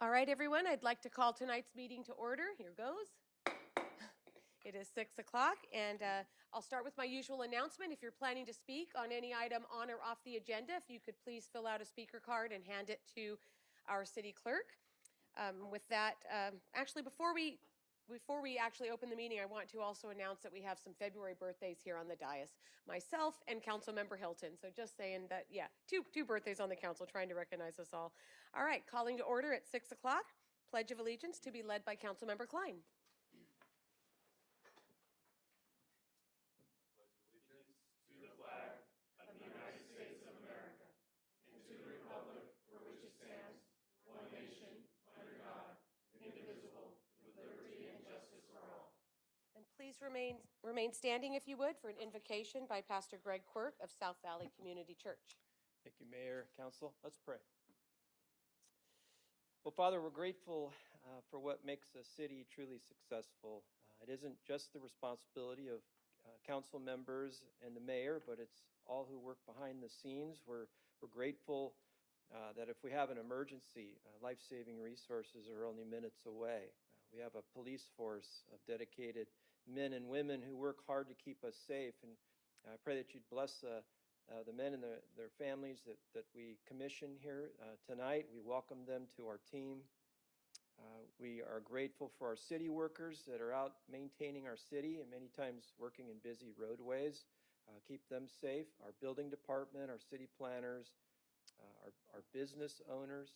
All right, everyone, I'd like to call tonight's meeting to order. Here goes. It is 6 o'clock, and I'll start with my usual announcement. If you're planning to speak on any item on or off the agenda, if you could please fill out a speaker card and hand it to our city clerk. With that, actually, before we actually open the meeting, I want to also announce that we have some February birthdays here on the dais, myself and Councilmember Hilton. So just saying that, yeah, two birthdays on the council, trying to recognize us all. All right, calling to order at 6 o'clock. Pledge of Allegiance to be led by Councilmember Klein. To the flag of the United States of America and to the republic for which it stands, one nation, under God, indivisible, with liberty and justice for all. And please remain standing, if you would, for an invocation by Pastor Greg Quirk of South Valley Community Church. Thank you, Mayor, Council. Let's pray. Well, Father, we're grateful for what makes a city truly successful. It isn't just the responsibility of council members and the mayor, but it's all who work behind the scenes. We're grateful that if we have an emergency, life-saving resources are only minutes away. We have a police force of dedicated men and women who work hard to keep us safe. And I pray that you'd bless the men and their families that we commission here tonight. We welcome them to our team. We are grateful for our city workers that are out maintaining our city and many times working in busy roadways. Keep them safe. Our building department, our city planners, our business owners.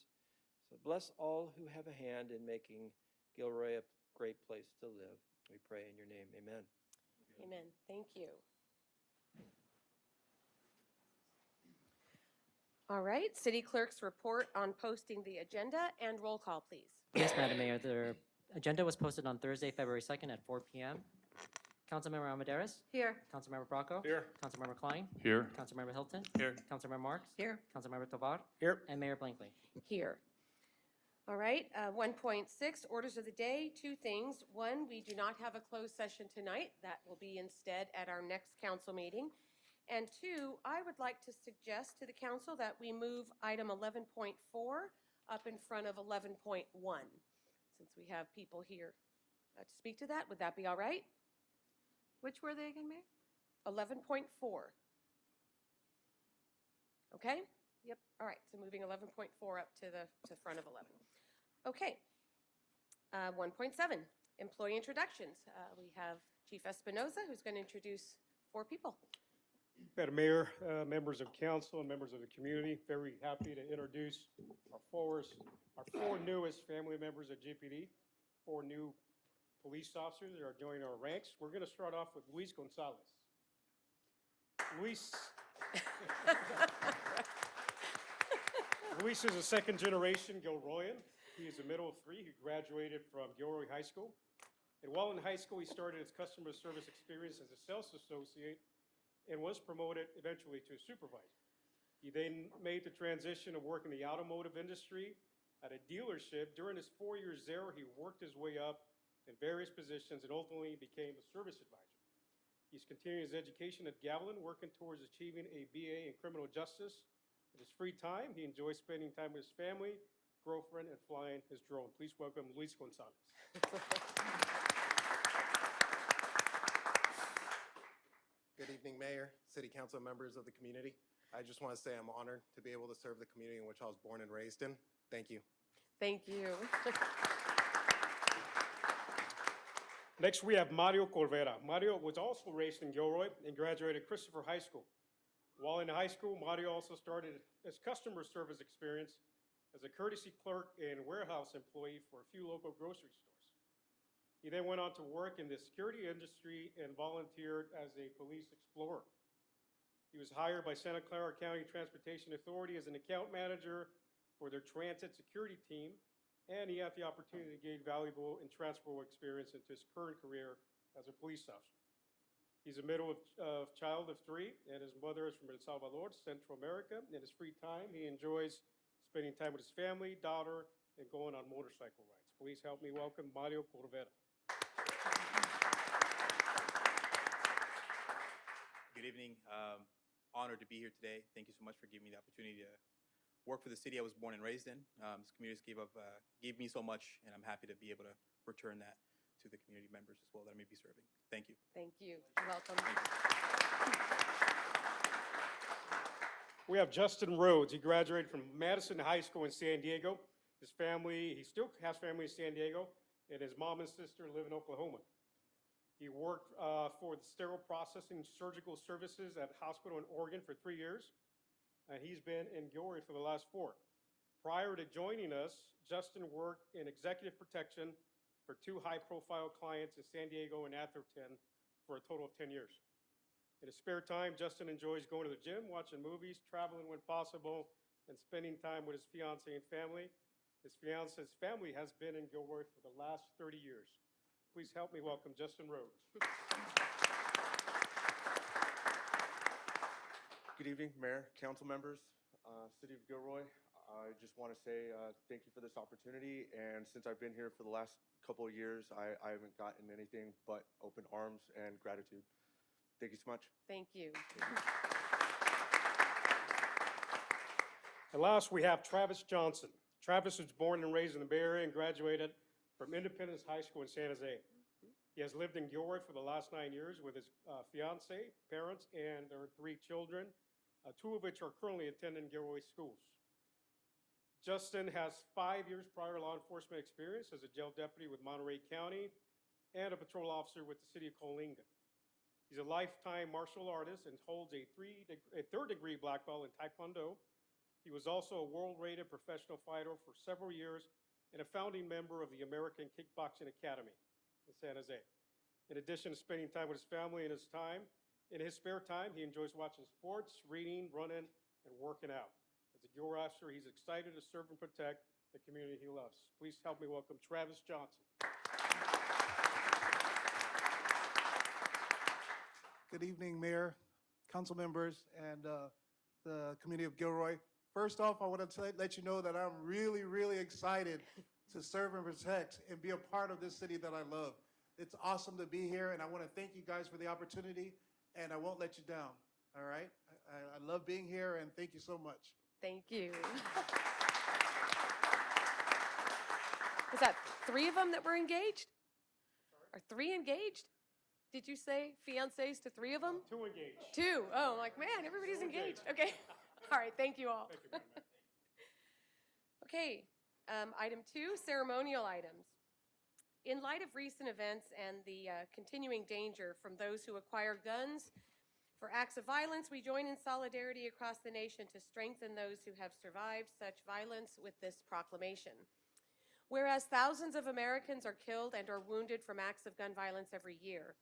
So bless all who have a hand in making Gilroy a great place to live. We pray in your name. Amen. Amen. Thank you. All right, City Clerk's report on posting the agenda and roll call, please. Yes, Madam Mayor. The agenda was posted on Thursday, February 2nd at 4 p.m. Councilmember Almaderis? Here. Councilmember Bracco? Here. Councilmember Klein? Here. Councilmember Hilton? Here. Councilmember Marks? Here. Councilmember Tovar? Here. And Mayor Blankley. Here. All right, 1.6, orders of the day, two things. One, we do not have a closed session tonight. That will be instead at our next council meeting. And two, I would like to suggest to the council that we move item 11.4 up in front of 11.1, since we have people here to speak to that. Would that be all right? Which were they again, Mayor? 11.4. Okay? Yep. All right, so moving 11.4 up to the front of 11. Okay. 1.7, employee introductions. We have Chief Espinoza, who's going to introduce 4 people. Madam Mayor, members of council, and members of the community, very happy to introduce our 4 newest family members of GPD, 4 new police officers that are joining our ranks. We're going to start off with Luis Gonzalez. Luis is a second-generation Gilroyan. He is a middle of 3. He graduated from Gilroy High School. And while in high school, he started his customer service experience as a sales associate and was promoted eventually to a supervisor. He then made the transition of working in the automotive industry at a dealership. During his 4 years there, he worked his way up in various positions and ultimately became a service advisor. He's continuing his education at Gavilan, working towards achieving a BA in criminal justice. In his free time, he enjoys spending time with his family, girlfriend, and flying his drone. Please welcome Luis Gonzalez. Good evening, Mayor, City Council members of the community. I just want to say I'm honored to be able to serve the community in which I was born and raised in. Thank you. Thank you. Next, we have Mario Corvera. Mario was also raised in Gilroy and graduated Christopher High School. While in high school, Mario also started his customer service experience as a courtesy clerk and warehouse employee for a few local grocery stores. He then went on to work in the security industry and volunteered as a police explorer. He was hired by Santa Clara County Transportation Authority as an account manager for their transit security team, and he had the opportunity to gain valuable and transferable experience into his current career as a police officer. He's a middle child of 3, and his mother is from El Salvador, Central America. In his free time, he enjoys spending time with his family, daughter, and going on motorcycle rides. Please help me welcome Mario Corvera. Good evening. Honored to be here today. Thank you so much for giving me the opportunity to work for the city I was born and raised in. This community gave me so much, and I'm happy to be able to return that to the community members as well that I may be serving. Thank you. Thank you. Welcome. Thank you. We have Justin Rhodes. He graduated from Madison High School in San Diego. He still has family in San Diego, and his mom and sister live in Oklahoma. He worked for the sterile processing surgical services at a hospital in Oregon for 3 years, and he's been in Gilroy for the last 4. Prior to joining us, Justin worked in executive protection for 2 high-profile clients in San Diego and Atherton for a total of 10 years. In his spare time, Justin enjoys going to the gym, watching movies, traveling when possible, and spending time with his fiancée and family. His fiancée's family has been in Gilroy for the last 30 years. Please help me welcome Justin Rhodes. Good evening, Mayor, council members, City of Gilroy. I just want to say thank you for this opportunity. And since I've been here for the last couple of years, I haven't gotten anything but open arms and gratitude. Thank you so much. Thank you. And last, we have Travis Johnson. Travis was born and raised in the Bay Area and graduated from Independence High School in San Jose. He has lived in Gilroy for the last 9 years with his fiancée, parents, and their 3 children, 2 of which are currently attending Gilroy schools. Justin has 5 years prior law enforcement experience as a jail deputy with Monterey County and a patrol officer with the city of Coalinga. He's a lifetime martial artist and holds a 3rd-degree black belt in Taekwondo. He was also a world-rated professional fighter for several years and a founding member of the American Kickboxing Academy in San Jose. In addition to spending time with his family in his spare time, he enjoys watching sports, reading, running, and working out. As a Gilroy officer, he's excited to serve and protect the community he loves. Please help me welcome Travis Johnson. Good evening, Mayor, council members, and the community of Gilroy. First off, I want to let you know that I'm really, really excited to serve and protect and be a part of this city that I love. It's awesome to be here, and I want to thank you guys for the opportunity, and I won't let you down, all right? I love being here, and thank you so much. Thank you. Was that 3 of them that were engaged? Are 3 engaged? Did you say fiancés to 3 of them? 2 engaged. 2. Oh, I'm like, man, everybody's engaged. Okay. All right. Thank you all. Thank you very much. Okay. Item 2, ceremonial items. In light of recent events and the continuing danger from those who acquire guns for acts of violence, we join in solidarity across the nation to strengthen those who have survived such violence with this proclamation. Whereas thousands of Americans are killed and or wounded from acts of gun violence every year,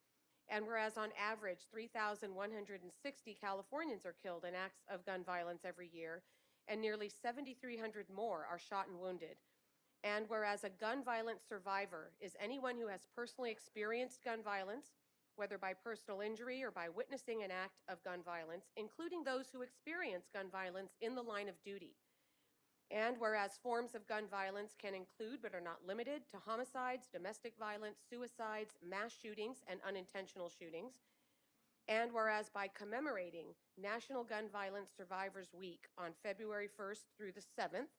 and whereas on average 3,160 Californians are killed in acts of gun violence every year, and nearly 7,300 more are shot and wounded, and whereas a gun violence survivor is anyone who has personally experienced gun violence, whether by personal injury or by witnessing an act of gun violence, including those who experience gun violence in the line of duty. And whereas forms of gun violence can include, but are not limited to, homicides, domestic violence, suicides, mass shootings, and unintentional shootings. And whereas by commemorating National Gun Violence Survivors Week on February 1st through the 7th,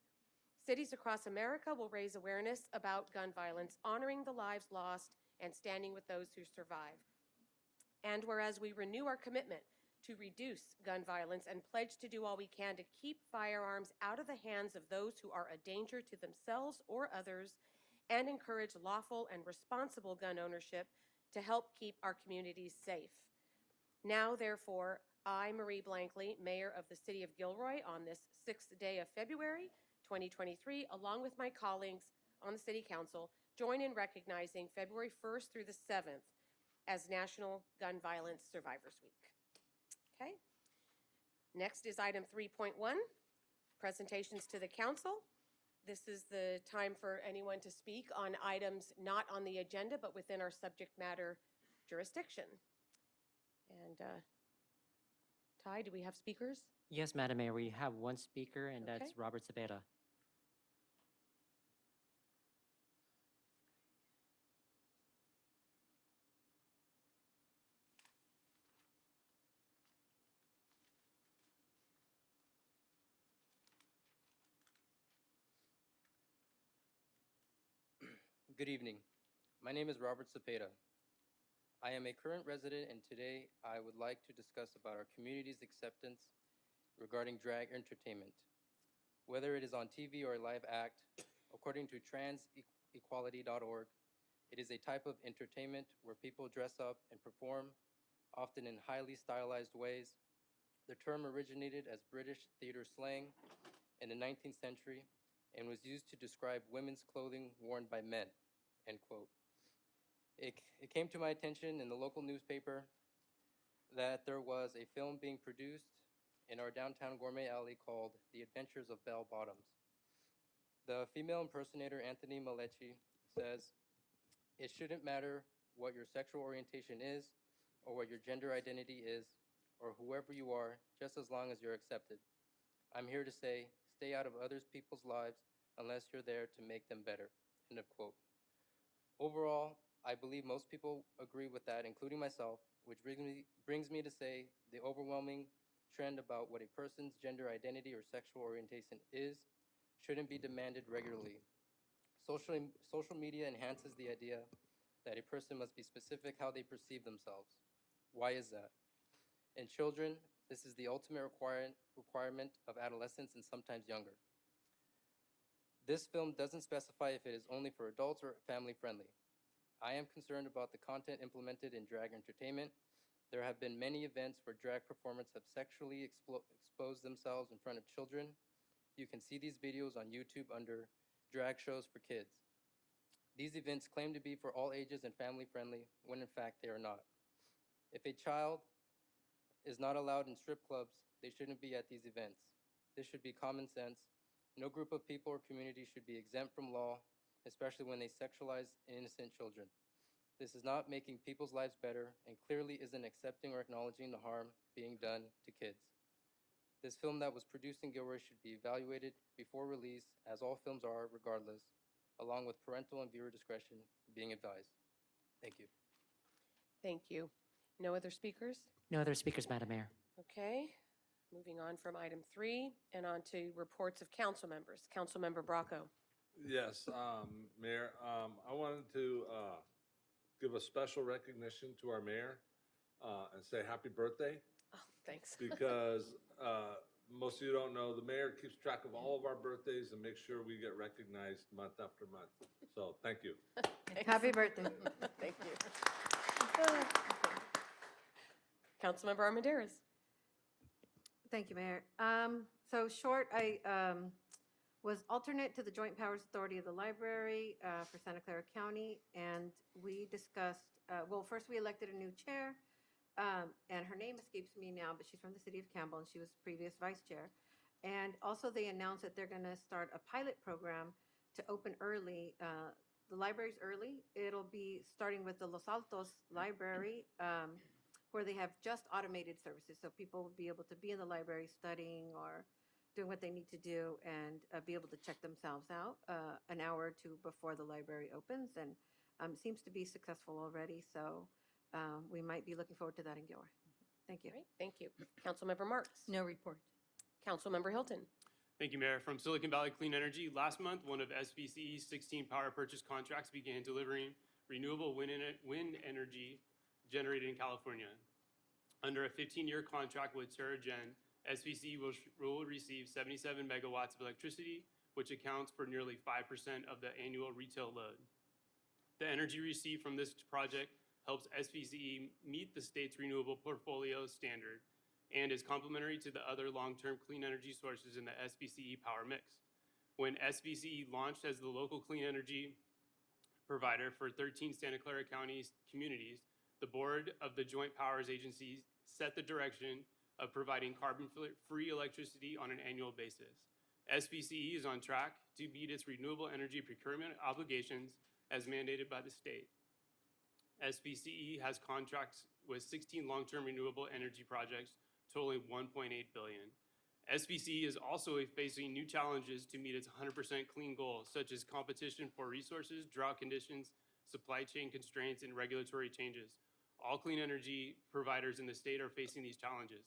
cities across America will raise awareness about gun violence, honoring the lives lost and standing with those who survive. And whereas we renew our commitment to reduce gun violence and pledge to do all we can to keep firearms out of the hands of those who are a danger to themselves or others, and encourage lawful and responsible gun ownership to help keep our communities safe. Now, therefore, I, Marie Blankley, Mayor of the City of Gilroy, on this 6th day of February, 2023, along with my colleagues on the City Council, join in recognizing February 1st through the 7th as National Gun Violence Survivors Week. Okay. Next is item 3.1, presentations to the council. This is the time for anyone to speak on items not on the agenda but within our subject matter jurisdiction. And Ty, do we have speakers? Yes, Madam Mayor, we have 1 speaker, and Okay. that's Robert Cepeda. Good evening. My name is Robert Cepeda. I am a current resident, and today I would like to discuss about our community's acceptance regarding drag entertainment. Whether it is on TV or a live act, according to transequality.org, it is a type of entertainment where people dress up and perform, often in highly stylized ways. The term originated as British theater slang in the 19th century and was used to describe women's clothing worn by men, end quote. It came to my attention in the local newspaper that there was a film being produced in our downtown gourmet alley called The Adventures of Bell Bottoms. The female impersonator, Anthony Malechi, says, "It shouldn't matter what your sexual orientation is or what your gender identity is or whoever you are, just as long as you're accepted. I'm here to say, stay out of other people's lives unless you're there to make them better," end of quote. Overall, I believe most people agree with that, including myself, which brings me to say the overwhelming trend about what a person's gender identity or sexual orientation is shouldn't be demanded regularly. Social media enhances the idea that a person must be specific how they perceive themselves. Why is that? In children, this is the ultimate requirement of adolescents and sometimes younger. This film doesn't specify if it is only for adults or family friendly. I am concerned about the content implemented in drag entertainment. There have been many events where drag performers have sexually exposed themselves in front of children. You can see these videos on YouTube under drag shows for kids. These events claim to be for all ages and family friendly, when in fact they are not. If a child is not allowed in strip clubs, they shouldn't be at these events. This should be common sense. No group of people or community should be exempt from law, especially when they sexualize innocent children. This is not making people's lives better and clearly isn't accepting or acknowledging the harm being done to kids. This film that was produced in Gilroy should be evaluated before release, as all films are regardless, along with parental and viewer discretion being advised. Thank you. Thank you. No other speakers? No other speakers, Madam Mayor. Okay. Moving on from item 3 and on to reports of council members. Councilmember Bracco. Yes, Mayor, I wanted to give a special recognition to our mayor and say happy birthday Oh, thanks. because most of you don't know, the mayor keeps track of all of our birthdays and makes sure we get recognized month after month. So thank you. Happy birthday. Thank you. Councilmember Armendariz. Thank you, Mayor. So short, I was alternate to the Joint Powers Authority of the Library for Santa Clara County, and we discussed, well, first we elected a new chair, and her name escapes me now, but she's from the city of Campbell, and she was previous vice chair. And also they announced that they're going to start a pilot program to open early. The library's early. It'll be starting with the Los Altos Library, where they have just automated services. So people will be able to be in the library studying or doing what they need to do and be able to check themselves out an hour or two before the library opens. And it seems to be successful already. So we might be looking forward to that in Gilroy. Thank you. All right, thank you. Councilmember Marks. No report. Councilmember Hilton. Thank you, Mayor. From Silicon Valley Clean Energy, last month, one of SVCE's 16 power purchase contracts began delivering renewable wind energy generated in California. Under a 15-year contract with TerraGen, SVCE will receive 77 megawatts of electricity, which accounts for nearly 5% of the annual retail load. The energy received from this project helps SVCE meet the state's renewable portfolio standard and is complementary to the other long-term clean energy sources in the SVCE power mix. When SVCE launched as the local clean energy provider for 13 Santa Clara County communities, the board of the Joint Powers Agency set the direction of providing carbon-free electricity on an annual basis. SVCE is on track to meet its renewable energy procurement obligations as mandated by the state. SVCE has contracts with 16 long-term renewable energy projects totaling $1.8 billion. SVCE is also facing new challenges to meet its 100% clean goal, such as competition for resources, drought conditions, supply chain constraints, and regulatory changes. All clean energy providers in the state are facing these challenges.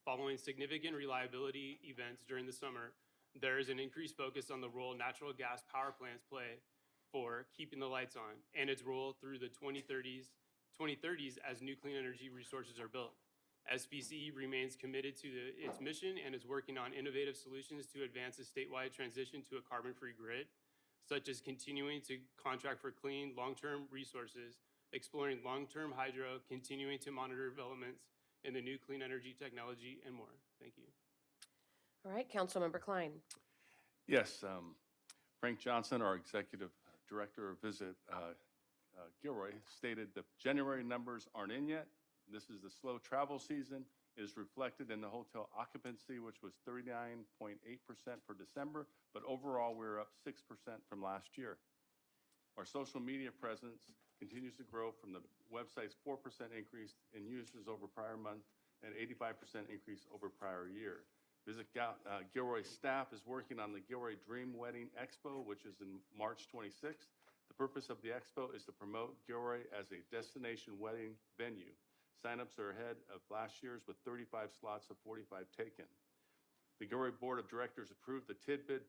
Following significant reliability events during the summer, there is an increased focus on the role natural gas power plants play for keeping the lights on and its role through the 2030s as new clean energy resources are built. SBCE remains committed to its mission and is working on innovative solutions to advance the statewide transition to a carbon-free grid, such as continuing to contract for clean, long-term resources, exploring long-term hydro, continuing to monitor developments in the new clean energy technology, and more. Thank you. All right, Councilmember Klein. Yes, Frank Johnson, our Executive Director of Visit Gilroy, stated the January numbers aren't in yet. This is the slow travel season. It is reflected in the hotel occupancy, which was 39.8% for December, but overall, we're up 6% from last year. Our social media presence continues to grow from the website's 4% increase in users over prior month and 85% increase over prior year. Visit Gilroy staff is working on the Gilroy Dream Wedding Expo, which is in March 26th. The purpose of the expo is to promote Gilroy as a destination wedding venue. Signups are ahead of last year's with 35 slots of 45 taken. The Gilroy Board of Directors approved the tidbit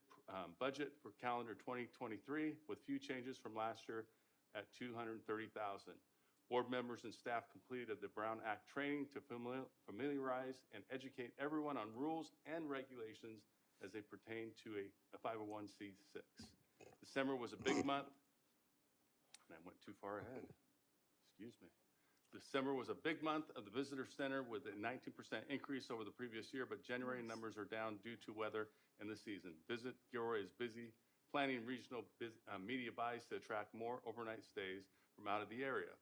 budget for calendar 2023 with few changes from last year at $230,000. Board members and staff completed the Brown Act training to familiarize and educate everyone on rules and regulations as they pertain to a 501c6. December was a big month, and I went too far ahead. Excuse me. December was a big month of the visitor center with a 19% increase over the previous year, but January numbers are down due to weather and the season. Visit Gilroy is busy planning regional media buys to attract more overnight stays from out of the area.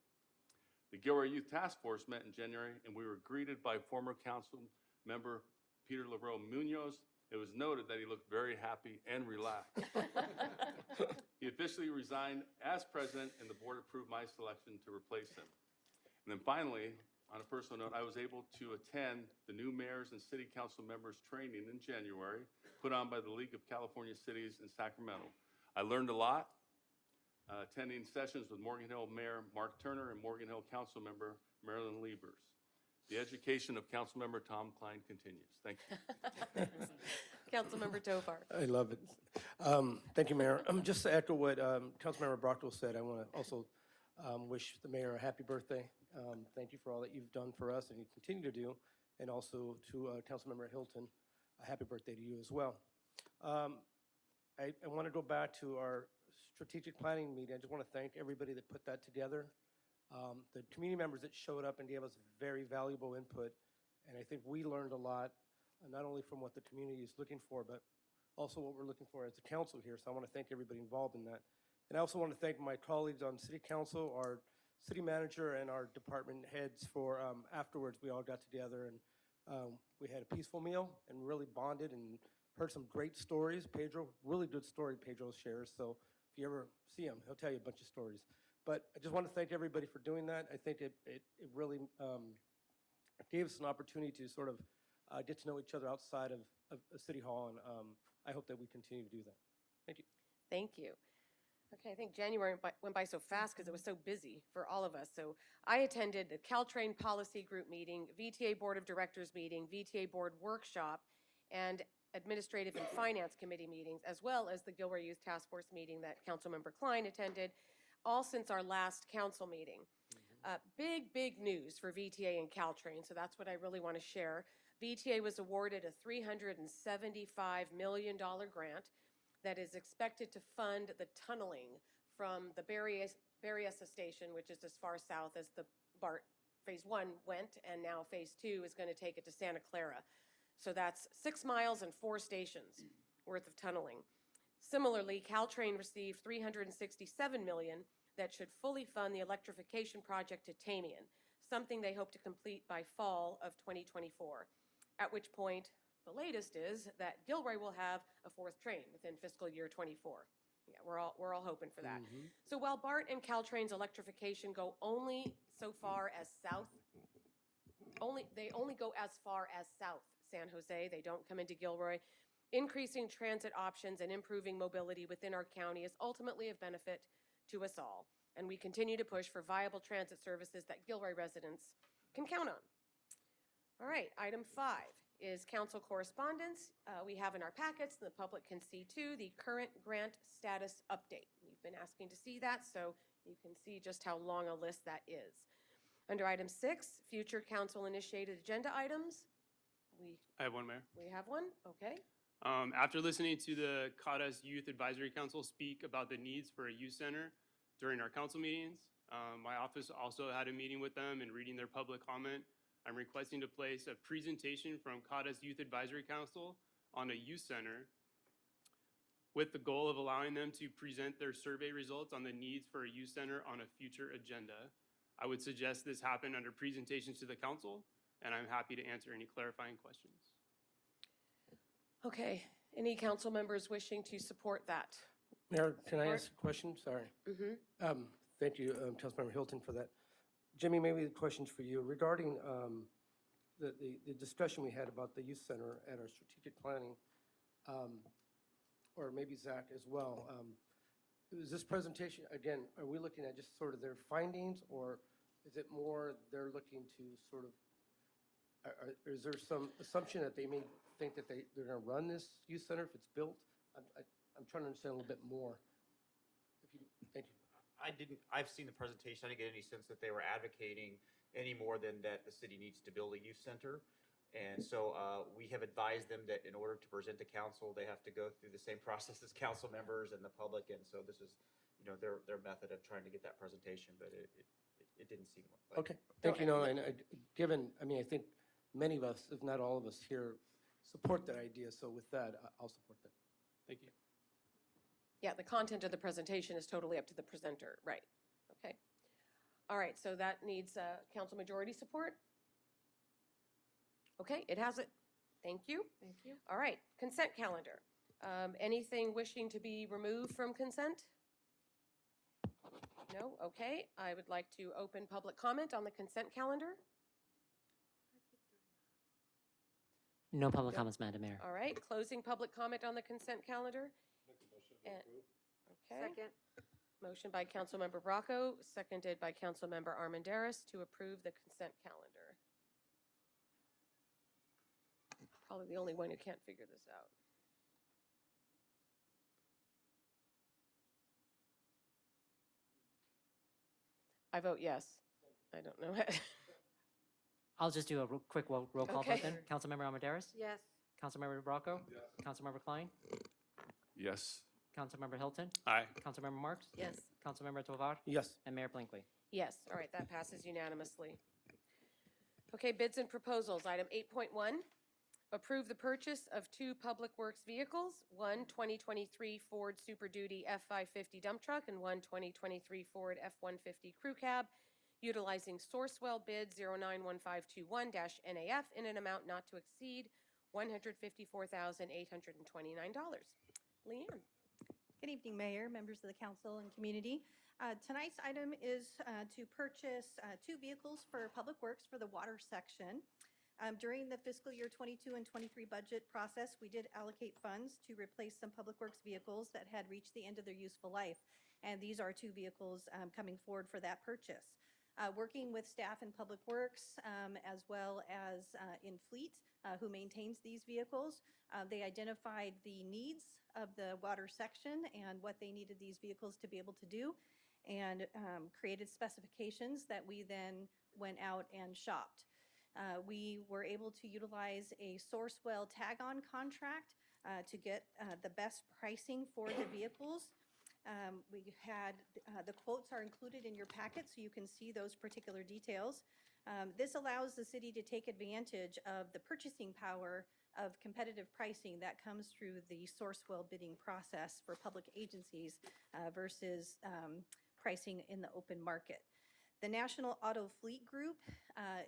The Gilroy Youth Task Force met in January, and we were greeted by former council member Peter LaRoe Munoz. It was noted that he looked very happy and relaxed. He officially resigned as president, and the board approved my selection to replace him. And then finally, on a personal note, I was able to attend the new mayors and city council members training in January, put on by the League of California Cities in Sacramento. I learned a lot, attending sessions with Morgan Hill Mayor Mark Turner and Morgan Hill Council Member Marilyn Liebers. The education of Councilmember Tom Klein continues. Thank you. Councilmember Tovar. I love it. Thank you, Mayor. Just to echo what Councilmember Brockville said, I want to also wish the mayor a happy birthday. Thank you for all that you've done for us and you continue to do, and also to Councilmember Hilton, a happy birthday to you as well. I want to go back to our strategic planning meeting. I just want to thank everybody that put that together. The community members that showed up and gave us very valuable input, and I think we learned a lot, not only from what the community is looking for, but also what we're looking for as a council here. So I want to thank everybody involved in that. And I also want to thank my colleagues on City Council, our city manager, and our department heads for afterwards we all got together and we had a peaceful meal and really bonded and heard some great stories. Pedro, really good story Pedro shares. So if you ever see him, he'll tell you a bunch of stories. But I just want to thank everybody for doing that. I think it really gave us an opportunity to sort of get to know each other outside of City Hall, and I hope that we continue to do that. Thank you. Thank you. Okay, I think January went by so fast because it was so busy for all of us. So I attended the Caltrain Policy Group meeting, VTA Board of Directors meeting, VTA Board workshop, and Administrative and Finance Committee meetings, as well as the Gilroy Youth Task Force meeting that Councilmember Klein attended, all since our last council meeting. Big news for VTA and Caltrain, so that's what I really want to share. VTA was awarded a $375 million grant that is expected to fund the tunneling from the Berryessa station, which is as far south as the BART Phase 1 went, and now Phase 2 is going to take it to Santa Clara. So that's 6 miles and 4 stations worth of tunneling. Similarly, Caltrain received $367 million that should fully fund the electrification project to Tamian, something they hope to complete by fall of 2024, at which point the latest is that Gilroy will have a 4th train within fiscal year 24. Yeah, we're all hoping for that. So while BART and Caltrain's electrification go only so far as south, they only go as far as South San Jose. They don't come into Gilroy. Increasing transit options and improving mobility within our county is ultimately of benefit to us all, and we continue to push for viable transit services that Gilroy residents can count on. All right, item 5 is council correspondence. We have in our packets, and the public can see too, the current grant status update. We've been asking to see that, so you can see just how long a list that is. Under item 6, future council-initiated agenda items, I have one, Mayor. we have one, okay? After listening to the CADA's Youth Advisory Council speak about the needs for a youth center during our council meetings, my office also had a meeting with them and reading their public comment. I'm requesting to place a presentation from CADA's Youth Advisory Council on a youth center with the goal of allowing them to present their survey results on the needs for a youth center on a future agenda. I would suggest this happen under presentations to the council, and I'm happy to answer any clarifying questions. Okay, any council members wishing to support that? Mayor, can I Support? ask a question? Sorry. Mm-hmm. Thank you, Councilmember Hilton, for that. Jimmy, maybe the question's for you. Regarding the discussion we had about the youth center at our strategic planning, or maybe Zach as well, is this presentation, again, are we looking at just sort of their findings, or is it more they're looking to sort of, is there some assumption that they may think that they're going to run this youth center if it's built? I'm trying to understand a little bit more. Thank you. I've seen the presentation. I didn't get any sense that they were advocating any more than that the city needs to build a youth center. And so we have advised them that in order to present to council, they have to go through the same process as council members and the public. And so this is, their method of trying to get that presentation, but it didn't seem like. Okay, thank you. No, and I think many of us, if not all of us here, support that idea. So with that, I'll support that. Thank you. Yeah, the content of the presentation is totally up to the presenter, right? Okay. All right, so that needs council majority support? Okay, it has it. Thank you. Thank you. All right, consent calendar. Anything wishing to be removed from consent? No? Okay, I would like to open public comment on the consent calendar. No public comments, Madam Mayor. All right, closing public comment on the consent calendar. Okay. Second. Motion by Councilmember Bracco, seconded by Councilmember Armendariz to approve the consent calendar. Probably the only one who can't figure this out. I vote yes. I don't know. I'll just do a quick roll call Okay. vote then. Councilmember Armendariz? Yes. Councilmember Bracco? Yes. Councilmember Klein? Yes. Councilmember Hilton? Aye. Councilmember Marks? Yes. Councilmember Tovar? Yes. And Mayor Blinkley. Yes, all right, that passes unanimously. Okay, bids and proposals, item 8.1. Approve the purchase of 2 Public Works vehicles, one 2023 Ford Super Duty F550 dump truck and one 2023 Ford F150 crew cab, utilizing Sourcewell bid 091521-NAF in an amount not to exceed $154,829. Leanne. Good evening, Mayor, members of the council and community. Tonight's item is to purchase 2 vehicles for Public Works for the water section. During the fiscal year 22 and 23 budget process, we did allocate funds to replace some Public Works vehicles that had reached the end of their useful life. And these are 2 vehicles coming forward for that purchase. Working with staff in Public Works as well as in Fleet, who maintains these vehicles, they identified the needs of the water section and what they needed these vehicles to be able to do, and created specifications that we then went out and shopped. We were able to utilize a Sourcewell tag-on contract to get the best pricing for the vehicles. We had, the quotes are included in your packet, so you can see those particular details. This allows the city to take advantage of the purchasing power of competitive pricing that comes through the Sourcewell bidding process for public agencies versus pricing in the open market. The National Auto Fleet Group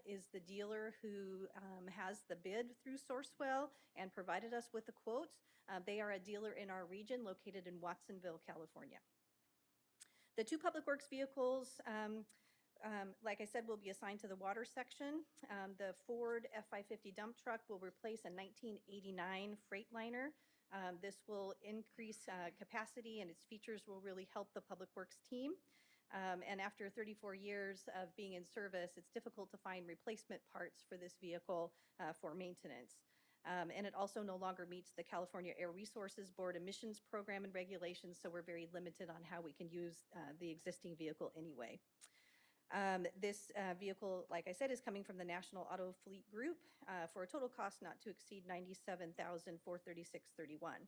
is the dealer who has the bid through Sourcewell and provided us with the quotes. They are a dealer in our region located in Watsonville, California. The 2 Public Works vehicles, like I said, will be assigned to the water section. The Ford F550 dump truck will replace a 1989 Freightliner. This will increase capacity, and its features will really help the Public Works team. And after 34 years of being in service, it's difficult to find replacement parts for this vehicle for maintenance. And it also no longer meets the California Air Resources Board emissions program and regulations, so we're very limited on how we can use the existing vehicle anyway. This vehicle, like I said, is coming from the National Auto Fleet Group for a total cost not to exceed $97,436.31.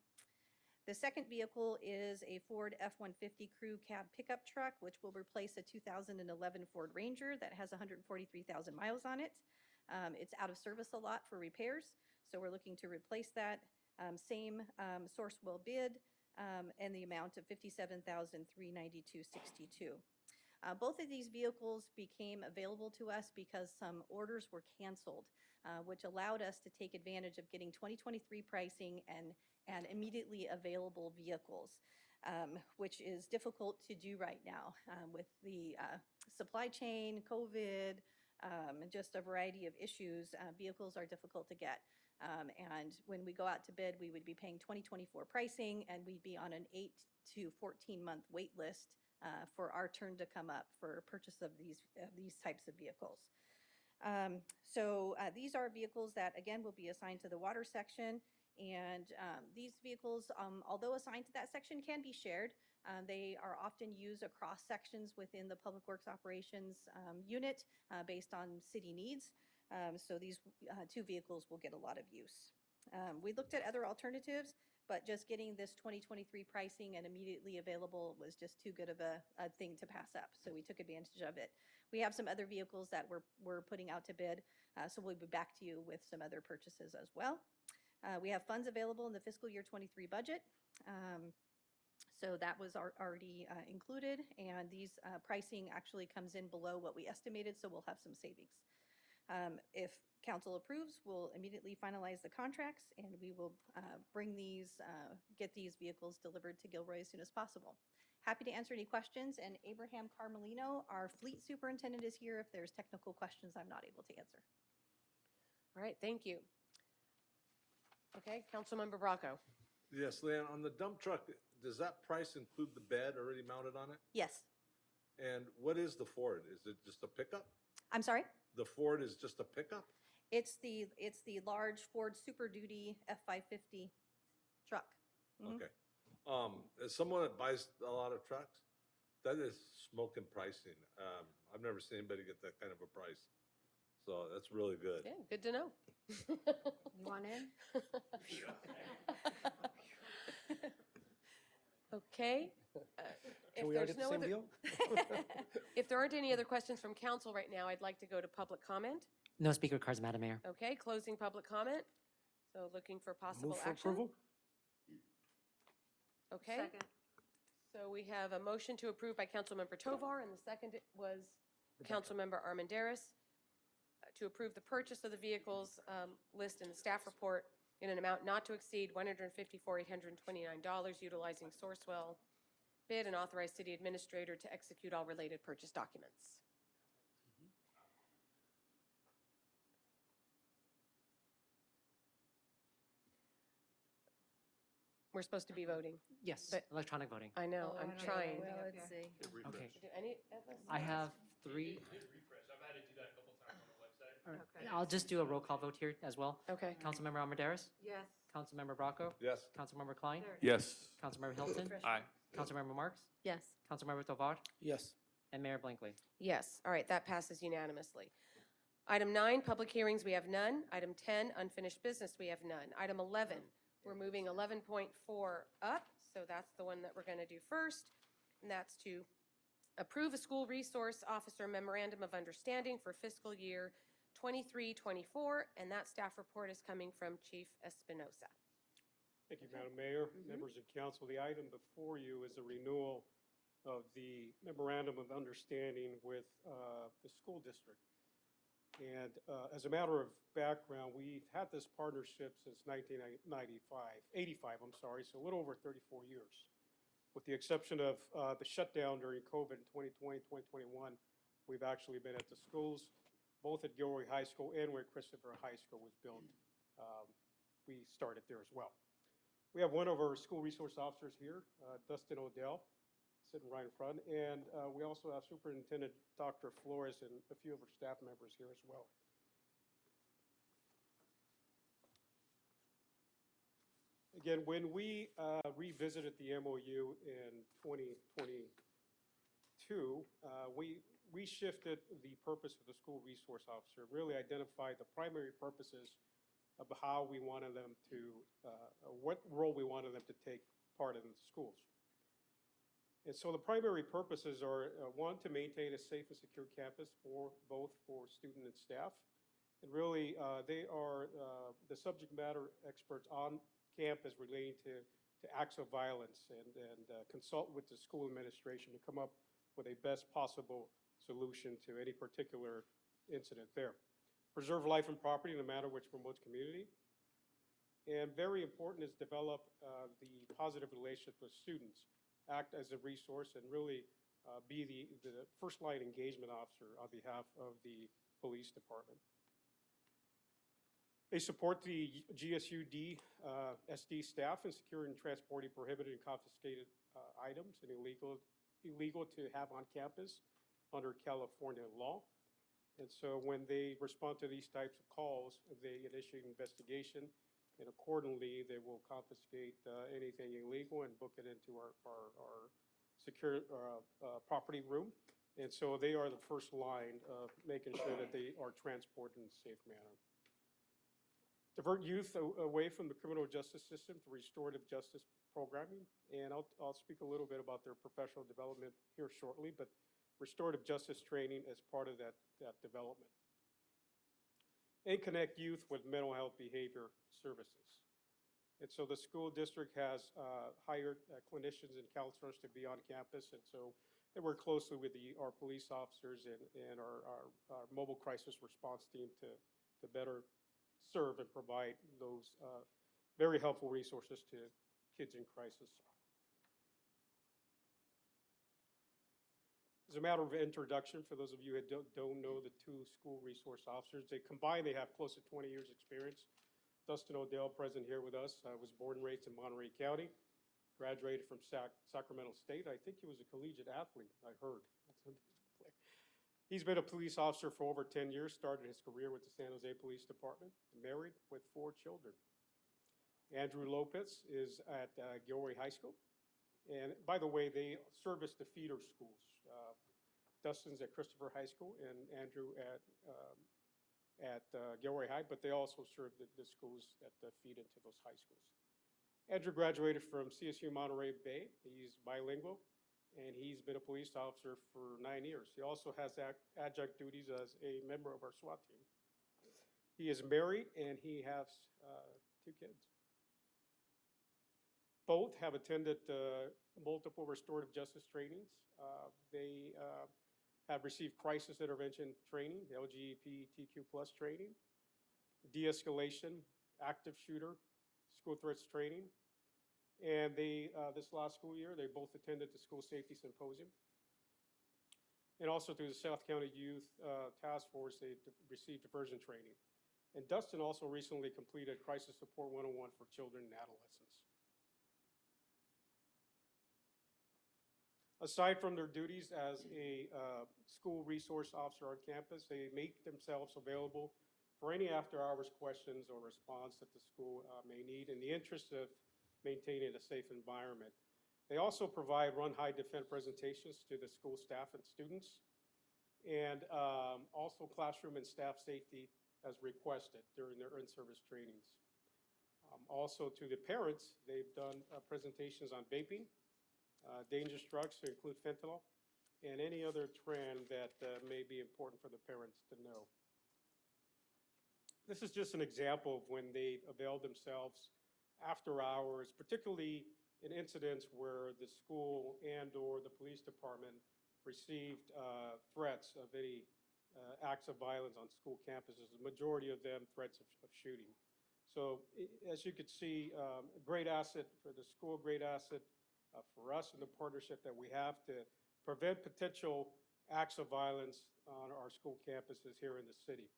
The second vehicle is a Ford F-150 Crew Cab pickup truck, which will replace a 2011 Ford Ranger that has 143,000 miles on it. It's out of service a lot for repairs, so we're looking to replace that. Same source will bid, and the amount of $57,392.62. Both of these vehicles became available to us because some orders were canceled, which allowed us to take advantage of getting 2023 pricing and immediately available vehicles, which is difficult to do right now with the supply chain, COVID, and just a variety of issues. Vehicles are difficult to get. And when we go out to bid, we would be paying 2024 pricing, and we'd be on an 8 to 14-month wait list for our turn to come up for purchase of these types of vehicles. So these are vehicles that, again, will be assigned to the water section. And these vehicles, although assigned to that section, can be shared. They are often used across sections within the Public Works Operations unit based on city needs. So these two vehicles will get a lot of use. We looked at other alternatives, but just getting this 2023 pricing and immediately available was just too good of a thing to pass up. So we took advantage of it. We have some other vehicles that we're putting out to bid, so we'll be back to you with some other purchases as well. We have funds available in the fiscal year 23 budget. So that was already included, and these pricing actually comes in below what we estimated, so we'll have some savings. If council approves, we'll immediately finalize the contracts, and we will get these vehicles delivered to Gilroy as soon as possible. Happy to answer any questions, and Abraham Carmelino, our fleet superintendent, is here if there's technical questions I'm not able to answer. All right, thank you. Okay, Councilmember Bracco. Yes, Leanne, on the dump truck, does that price include the bed already mounted on it? Yes. And what is the Ford? Is it just a pickup? I'm sorry? The Ford is just a pickup? It's the large Ford Super Duty F-550 truck. Mhm. Okay. As someone that buys a lot of trucks, that is smoking pricing. I've never seen anybody get that kind of a price. So that's really good. Yeah, good to know. You want in? Okay. Can we all get the same deal? If there aren't any other questions from council right now, I'd like to go to public comment. No speaker cards, Madam Mayor. Okay, closing public comment. So looking for possible Move for action. approval? Okay. Second. So we have a motion to approve by Councilmember Tovar, and the second was Councilmember Armendariz to approve the purchase of the vehicles list in the staff report in an amount not to exceed $154,829, utilizing Sourcewell bid, and authorize city administrator to execute all related purchase documents. We're supposed to be voting. Yes, But- electronic voting. I know, I'm trying. Well, let's see. Okay. Do any of us? I have three. Refresh. I've had to do that a couple times on the website. Okay. I'll just do a roll call vote here as well. Okay. Councilmember Armendariz, Yes. Councilmember Bracco, Yes. Councilmember Klein, There. Yes. Councilmember Hilton, Aye. Councilmember Marks, Yes. Councilmember Tovar, Yes. and Mayor Blankley. Yes, all right, that passes unanimously. Item 9, public hearings, we have none. Item 10, unfinished business, we have none. Item 11, we're moving 11.4 up, so that's the one that we're going to do first, and that's to approve a school resource officer memorandum of understanding for fiscal year 23-24, and that staff report is coming from Chief Espinosa. Thank you, Madam Mayor, members of council. The item before you is a renewal of the memorandum of understanding with the school district. And as a matter of background, we've had this partnership since 85, I'm sorry, so a little over 34 years. With the exception of the shutdown during COVID in 2020, 2021, we've actually been at the schools, both at Gilroy High School and where Christopher High School was built. We started there as well. We have one of our school resource officers here, Dustin Odell, sitting right in front. And we also have Superintendent Dr. Flores and a few of our staff members here as well. Again, when we revisited the MOU in 2022, we shifted the purpose of the school resource officer, really identified the primary purposes of how we wanted them to, what role we wanted them to take part in the schools. And so the primary purposes are, one, to maintain a safe and secure campus for both for student and staff. And really, they are the subject matter experts on campus relating to acts of violence and consult with the school administration to come up with a best possible solution to any particular incident there. Preserve life and property in a manner which promotes community. And very important is develop the positive relationship with students, act as a resource, and really be the first line engagement officer on behalf of the police department. They support the GSUD SD staff in securing and transporting prohibited and confiscated items and illegal to have on campus under California law. And so when they respond to these types of calls, they initiate an investigation, and accordingly, they will confiscate anything illegal and book it into our secure property room. And so they are the first line of making sure that they are transported in a safe manner. Divert youth away from the criminal justice system to restorative justice programming. And I'll speak a little bit about their professional development here shortly, but restorative justice training as part of that development. And connect youth with mental health behavior services. And so the school district has hired clinicians and counselors to be on campus, and so they work closely with our police officers and our mobile crisis response team to better serve and provide those very helpful resources to kids in crisis. As a matter of introduction, for those of you who don't know the two school resource officers, they have close to 20 years experience. Dustin Odell, present here with us, was born and raised in Monterey County, graduated from Sacramento State. I think he was a collegiate athlete, I heard. He's been a police officer for over 10 years, started his career with the San Jose Police Department, married with 4 children. Andrew Lopez is at Gilroy High School. And by the way, they service the feeder schools. Dustin's at Christopher High School and Andrew at Gilroy High, but they also serve the schools that feed into those high schools. Andrew graduated from CSU Monterey Bay. He's bilingual, and he's been a police officer for 9 years. He also has adjunct duties as a member of our SWAT team. He is married, and he has 2 kids. Both have attended multiple restorative justice trainings. They have received crisis intervention training, LGBTQ+ training, de-escalation, active shooter, school threats training. And this last school year, they both attended the School Safety Symposium. And also through the South County Youth Task Force, they received diversion training. And Dustin also recently completed Crisis Support 101 for children and adolescents. Aside from their duties as a school resource officer on campus, they make themselves available for any after-hours questions or response that the school may need in the interest of maintaining a safe environment. They also provide run, hide, defend presentations to the school staff and students, and also classroom and staff safety as requested during their in-service trainings. Also to the parents, they've done presentations on vaping, dangerous drugs to include fentanyl, and any other trend that may be important for the parents to know. This is just an example of when they availed themselves after hours, particularly in incidents where the school and or the police department received threats of any acts of violence on school campuses, the majority of them threats of shooting. So as you could see, a great asset for the school, great asset for us and the partnership that we have to prevent potential acts of violence on our school campuses here in the city.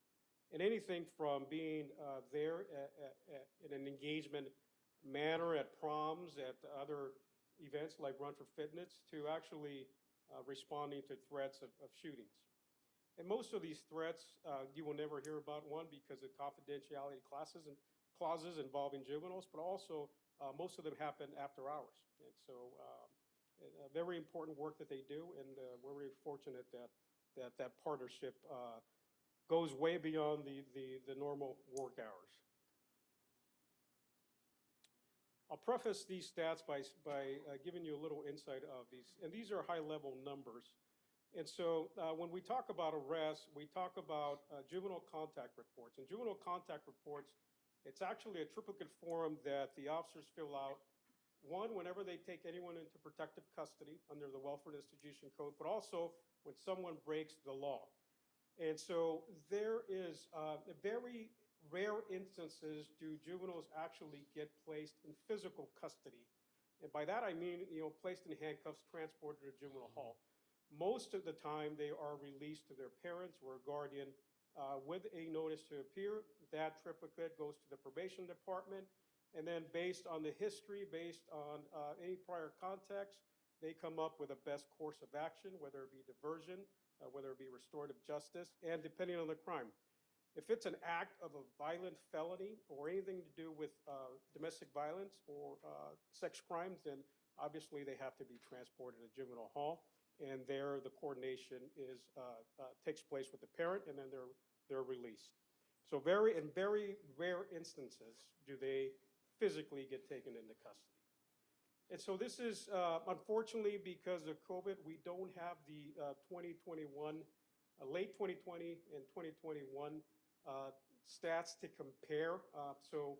And anything from being there in an engagement manner at proms, at other events like Run for Fitness, to actually responding to threats of shootings. And most of these threats, you will never hear about, one, because of confidentiality clauses involving juveniles, but also most of them happen after hours. And so very important work that they do, and we're very fortunate that partnership goes way beyond the normal work hours. I'll preface these stats by giving you a little insight of these, and these are high-level numbers. And so when we talk about arrests, we talk about juvenile contact reports. And juvenile contact reports, it's actually a triplicate form that the officers fill out, one, whenever they take anyone into protective custody under the Welfare Institution Code, but also when someone breaks the law. And so there is very rare instances do juveniles actually get placed in physical custody. And by that I mean, placed in handcuffs, transported to juvenile hall. Most of the time they are released to their parents or a guardian with a notice to appear. That triplicate goes to the probation department. And then based on the history, based on any prior context, they come up with a best course of action, whether it be diversion, whether it be restorative justice, and depending on the crime. If it's an act of a violent felony or anything to do with domestic violence or sex crimes, then obviously they have to be transported to juvenile hall, and there the coordination takes place with the parent, and then they're released. So in very rare instances do they physically get taken into custody. And so this is, unfortunately, because of COVID, we don't have the 2021, late 2020 and 2021 stats to compare. So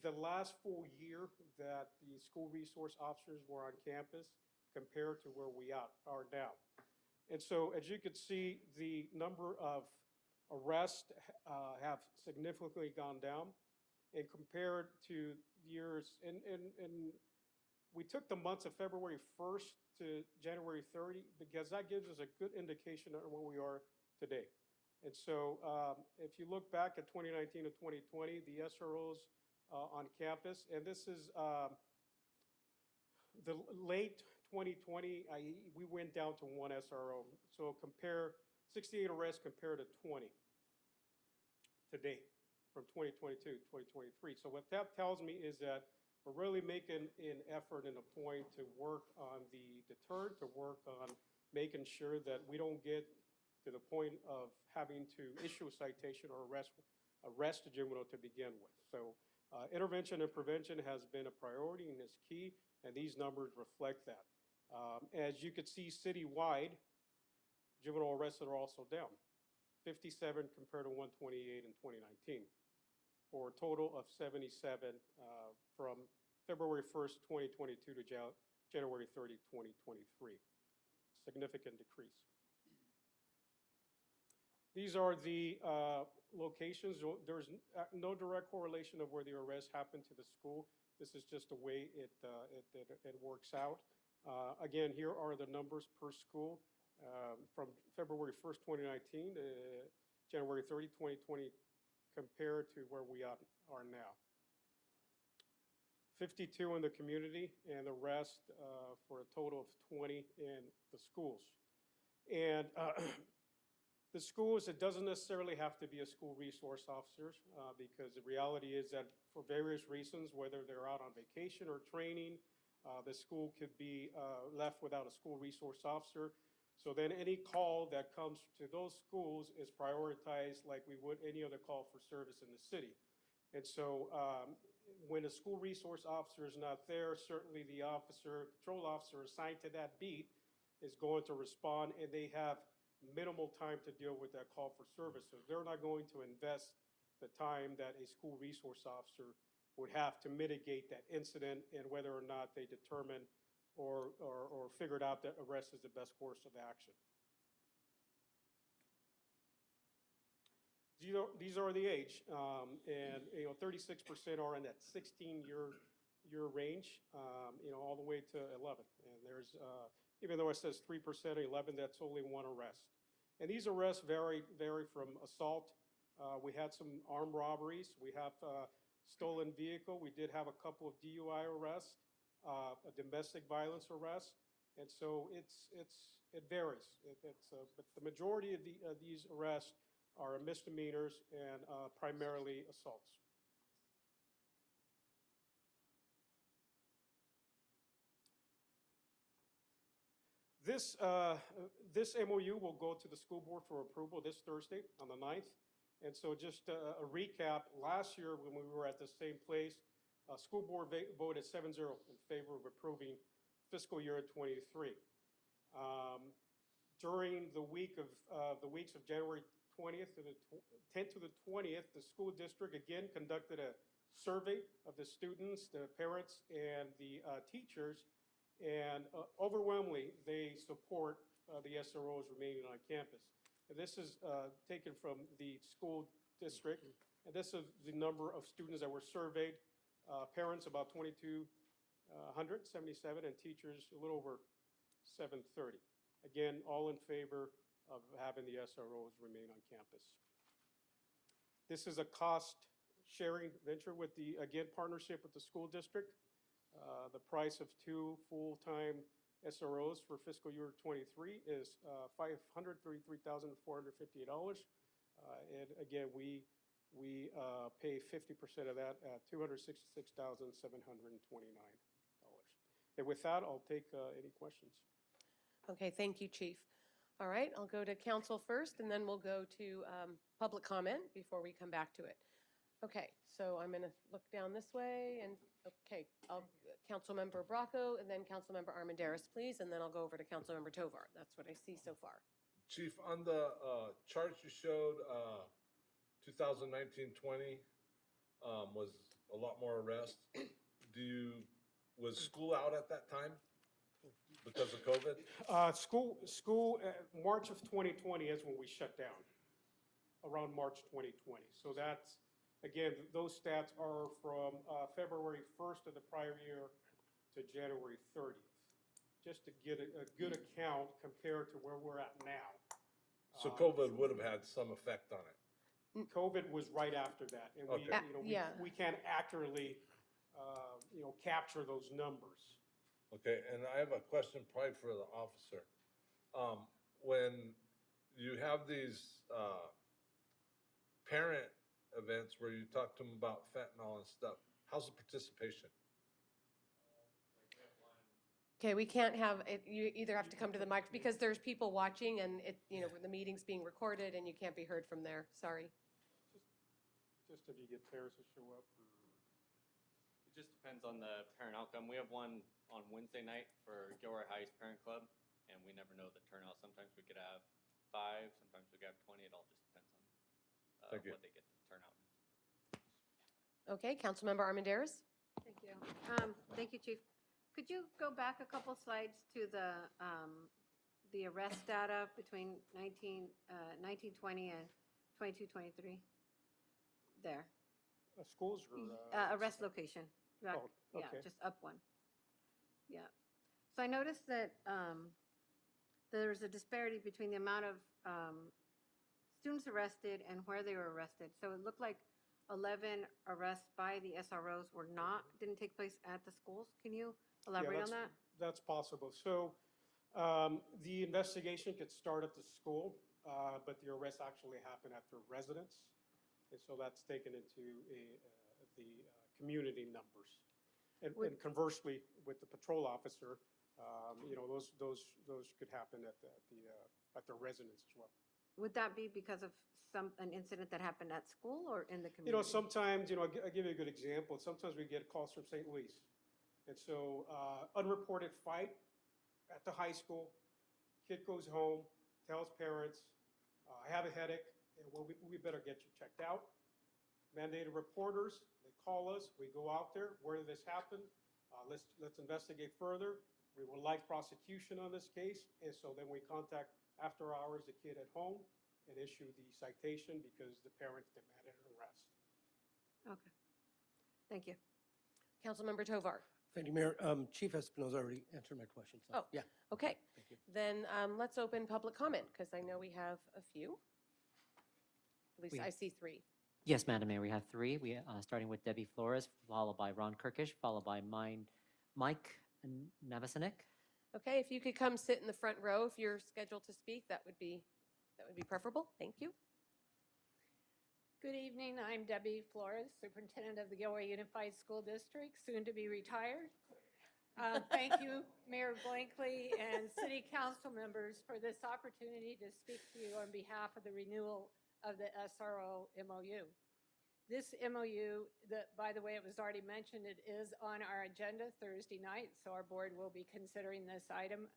the last full year that the school resource officers were on campus compared to where we are now. And so as you can see, the number of arrests have significantly gone down, and compared to years, and we took the months of February 1st to January 30 because that gives us a good indication of where we are today. And so if you look back at 2019 to 2020, the SROs on campus, and this is the late 2020, we went down to 1 SRO. So compare 68 arrests compared to 20 to date from 2022 to 2023. So what that tells me is that we're really making an effort and a point to work on the deterrent, to work on making sure that we don't get to the point of having to issue a citation or arrest a juvenile to begin with. So intervention and prevention has been a priority and is key, and these numbers reflect that. As you can see citywide, juvenile arrests are also down, 57 compared to 128 in 2019, for a total of 77 from February 1st, 2022 to January 30, 2023. Significant decrease. These are the locations. There's no direct correlation of where the arrest happened to the school. This is just the way it works out. Again, here are the numbers per school from February 1st, 2019 to January 30, 2020, compared to where we are now. 52 in the community, and the rest for a total of 20 in the schools. And the schools, it doesn't necessarily have to be a school resource officer because the reality is that for various reasons, whether they're out on vacation or training, the school could be left without a school resource officer. So then any call that comes to those schools is prioritized like we would any other call for service in the city. And so when a school resource officer is not there, certainly the patrol officer assigned to that beat is going to respond, and they have minimal time to deal with that call for service. So they're not going to invest the time that a school resource officer would have to mitigate that incident, and whether or not they determine or figured out that arrest is the best course of action. These are the age, and 36% are in that 16-year range, all the way to 11. And there's, even though it says 3%, 11, that's only one arrest. And these arrests vary from assault. We had some armed robberies. We have stolen vehicle. We did have a couple of DUI arrests, a domestic violence arrest, and so it varies. But the majority of these arrests are misdemeanors and primarily assaults. This MOU will go to the school board for approval this Thursday on the 9th. And so just a recap, last year when we were at the same place, school board voted 7-0 in favor of approving fiscal year 23. During the weeks of January 20th to the 10th to the 20th, the school district again conducted a survey of the students, the parents, and the teachers, and overwhelmingly they support the SROs remaining on campus. And this is taken from the school district, and this is the number of students that were surveyed. Parents about 2,277, and teachers a little over 730. Again, all in favor of having the SROs remain on campus. This is a cost-sharing venture with the, again, partnership with the school district. The price of 2 full-time SROs for fiscal year 23 is $533,458. And again, we pay 50% of that at $266,729. And with that, I'll take any questions. Okay, thank you, Chief. All right, I'll go to council first, and then we'll go to public comment before we come back to it. Okay, so I'm going to look down this way, and okay, Councilmember Bracco, and then Councilmember Armendariz, please, and then I'll go over to Councilmember Tovar. That's what I see so far. Chief, on the charts you showed, 2019-20 was a lot more arrests. Was school out at that time because of COVID? School, March of 2020 is when we shut down, around March 2020. So that's, again, those stats are from February 1st of the prior year to January 30th, just to get a good account compared to where we're at now. So COVID would have had some effect on it. COVID was right after that, and we can't accurately, capture those numbers. Okay, and I have a question probably for the officer. When you have these parent events where you talk to them about fentanyl and stuff, how's the participation? Okay, we can't have it. You either have to come to the mic because there's people watching, and the meeting's being recorded, and you can't be heard from there. Sorry. Just if you get parents to show up. It just depends on the parent outcome. We have one on Wednesday night for Gilroy High's Parent Club, and we never know the turnout. Sometimes we could have 5, sometimes we could have 20. It all just depends on what they get the turnout. Okay, Councilmember Armendariz. Thank you. Thank you, Chief. Could you go back a couple slides to the arrest data between 1920 and 22-23? There. Schools or? Arrest location. Back, oh, okay. Yeah, just up one. Yeah. So I noticed that there's a disparity between the amount of students arrested and where they were arrested. So it looked like 11 arrests by the SROs didn't take place at the schools. Can you elaborate on that? That's possible. So the investigation could start at the school, but the arrests actually happen at their residence. And so that's taken into the community numbers. And conversely, with the patrol officer, those could happen at the residence as well. Would that be because of an incident that happened at school or in the community? Sometimes, I'll give you a good example. Sometimes we get calls from St. Louis. And so unreported fight at the high school, kid goes home, tells parents, I have a headache, and we better get you checked out. Mandated reporters, they call us, we go out there, where did this happen? Let's investigate further. We would like prosecution on this case, and so then we contact after hours the kid at home and issue the citation because the parents demanded an arrest. Okay. Thank you. Councilmember Tovar. Thank you, Mayor. Chief Espinoza already answered my question. So, yeah. Okay. Thank you. Then let's open public comment because I know we have a few. At least I see 3. Yes, Madam Mayor, we have 3. We starting with Debbie Flores, followed by Ron Kirkish, followed by Mike Navasinek. Okay, if you could come sit in the front row if you're scheduled to speak, that would be preferable. Thank you. Good evening. I'm Debbie Flores, Superintendent of the Gilroy Unified School District, soon to be retired. Thank you, Mayor Blankley and City Council members, for this opportunity to speak to you on behalf of the renewal of the SRO MOU. This MOU, by the way, it was already mentioned, it is on our agenda Thursday night, so our board will be considering this item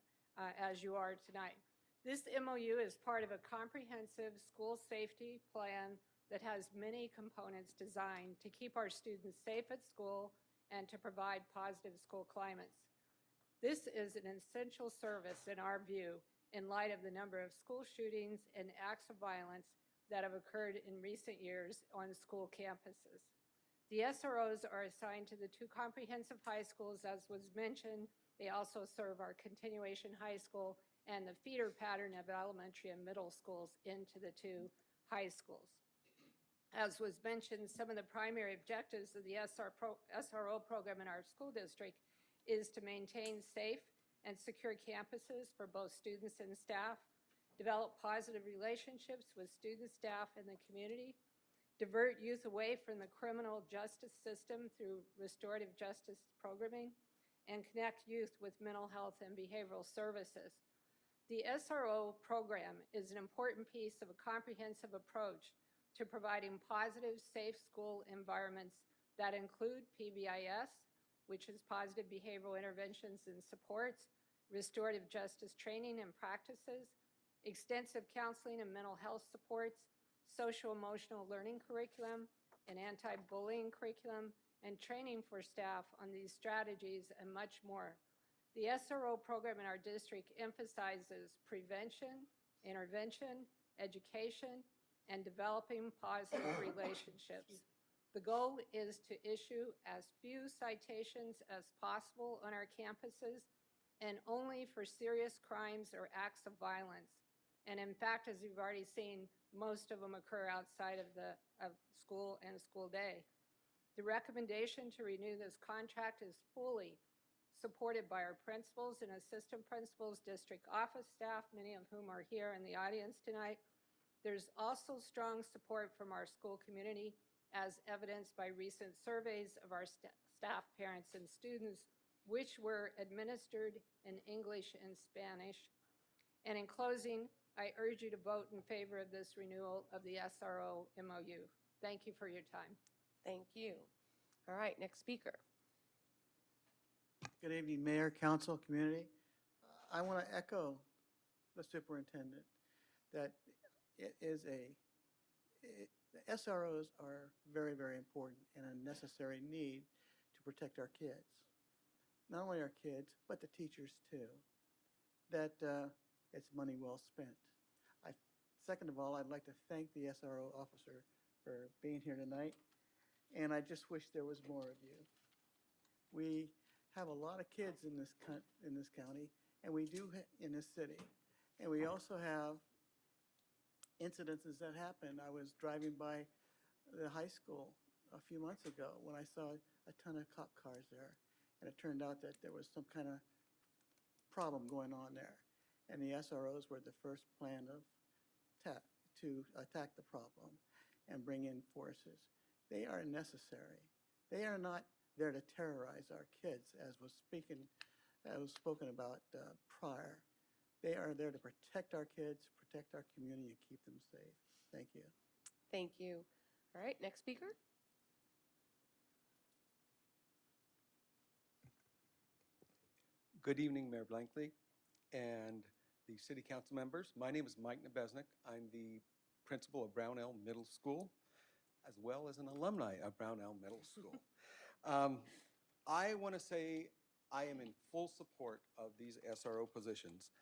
as you are tonight. This MOU is part of a comprehensive school safety plan that has many components designed to keep our students safe at school and to provide positive school climates. This is an essential service in our view in light of the number of school shootings and acts of violence that have occurred in recent years on school campuses. The SROs are assigned to the two comprehensive high schools, as was mentioned. They also serve our continuation high school and the feeder pattern of elementary and middle schools into the two high schools. As was mentioned, some of the primary objectives of the SRO program in our school district is to maintain safe and secure campuses for both students and staff, develop positive relationships with students, staff, and the community, divert youth away from the criminal justice system through restorative justice programming, and connect youth with mental health and behavioral services. The SRO program is an important piece of a comprehensive approach to providing positive, safe school environments that include PBIS, which is positive behavioral interventions and supports, restorative justice training and practices, extensive counseling and mental health supports, social-emotional learning curriculum, an anti-bullying curriculum, and training for staff on these strategies and much more. The SRO program in our district emphasizes prevention, intervention, education, and developing positive relationships. The goal is to issue as few citations as possible on our campuses and only for serious crimes or acts of violence. And in fact, as you've already seen, most of them occur outside of school and school day. The recommendation to renew this contract is fully supported by our principals and assistant principals, district office staff, many of whom are here in the audience tonight. There's also strong support from our school community, as evidenced by recent surveys of our staff, parents, and students, which were administered in English and Spanish. And in closing, I urge you to vote in favor of this renewal of the SRO MOU. Thank you for your time. Thank you. All right, next speaker. Good evening, Mayor, Council, community. I want to echo the superintendent that the SROs are very, very important and a necessary need to protect our kids. Not only our kids, but the teachers too. That it's money well spent. Second of all, I'd like to thank the SRO officer for being here tonight, and I just wish there was more of you. We have a lot of kids in this county, and we do in this city, and we also have incidences that happen. I was driving by the high school a few months ago when I saw a ton of cop cars there, and it turned out that there was some kind of problem going on there, and the SROs were the first plan to attack the problem and bring in forces. They are necessary. They are not there to terrorize our kids, as was spoken about prior. They are there to protect our kids, protect our community, and keep them safe. Thank you. Thank you. All right, next speaker. Good evening, Mayor Blankley and the city council members. My name is Mike Nebesnik. I'm the principal of Brownell Middle School, as well as an alumni of Brownell Middle School. I want to say I am in full support of these SRO positions.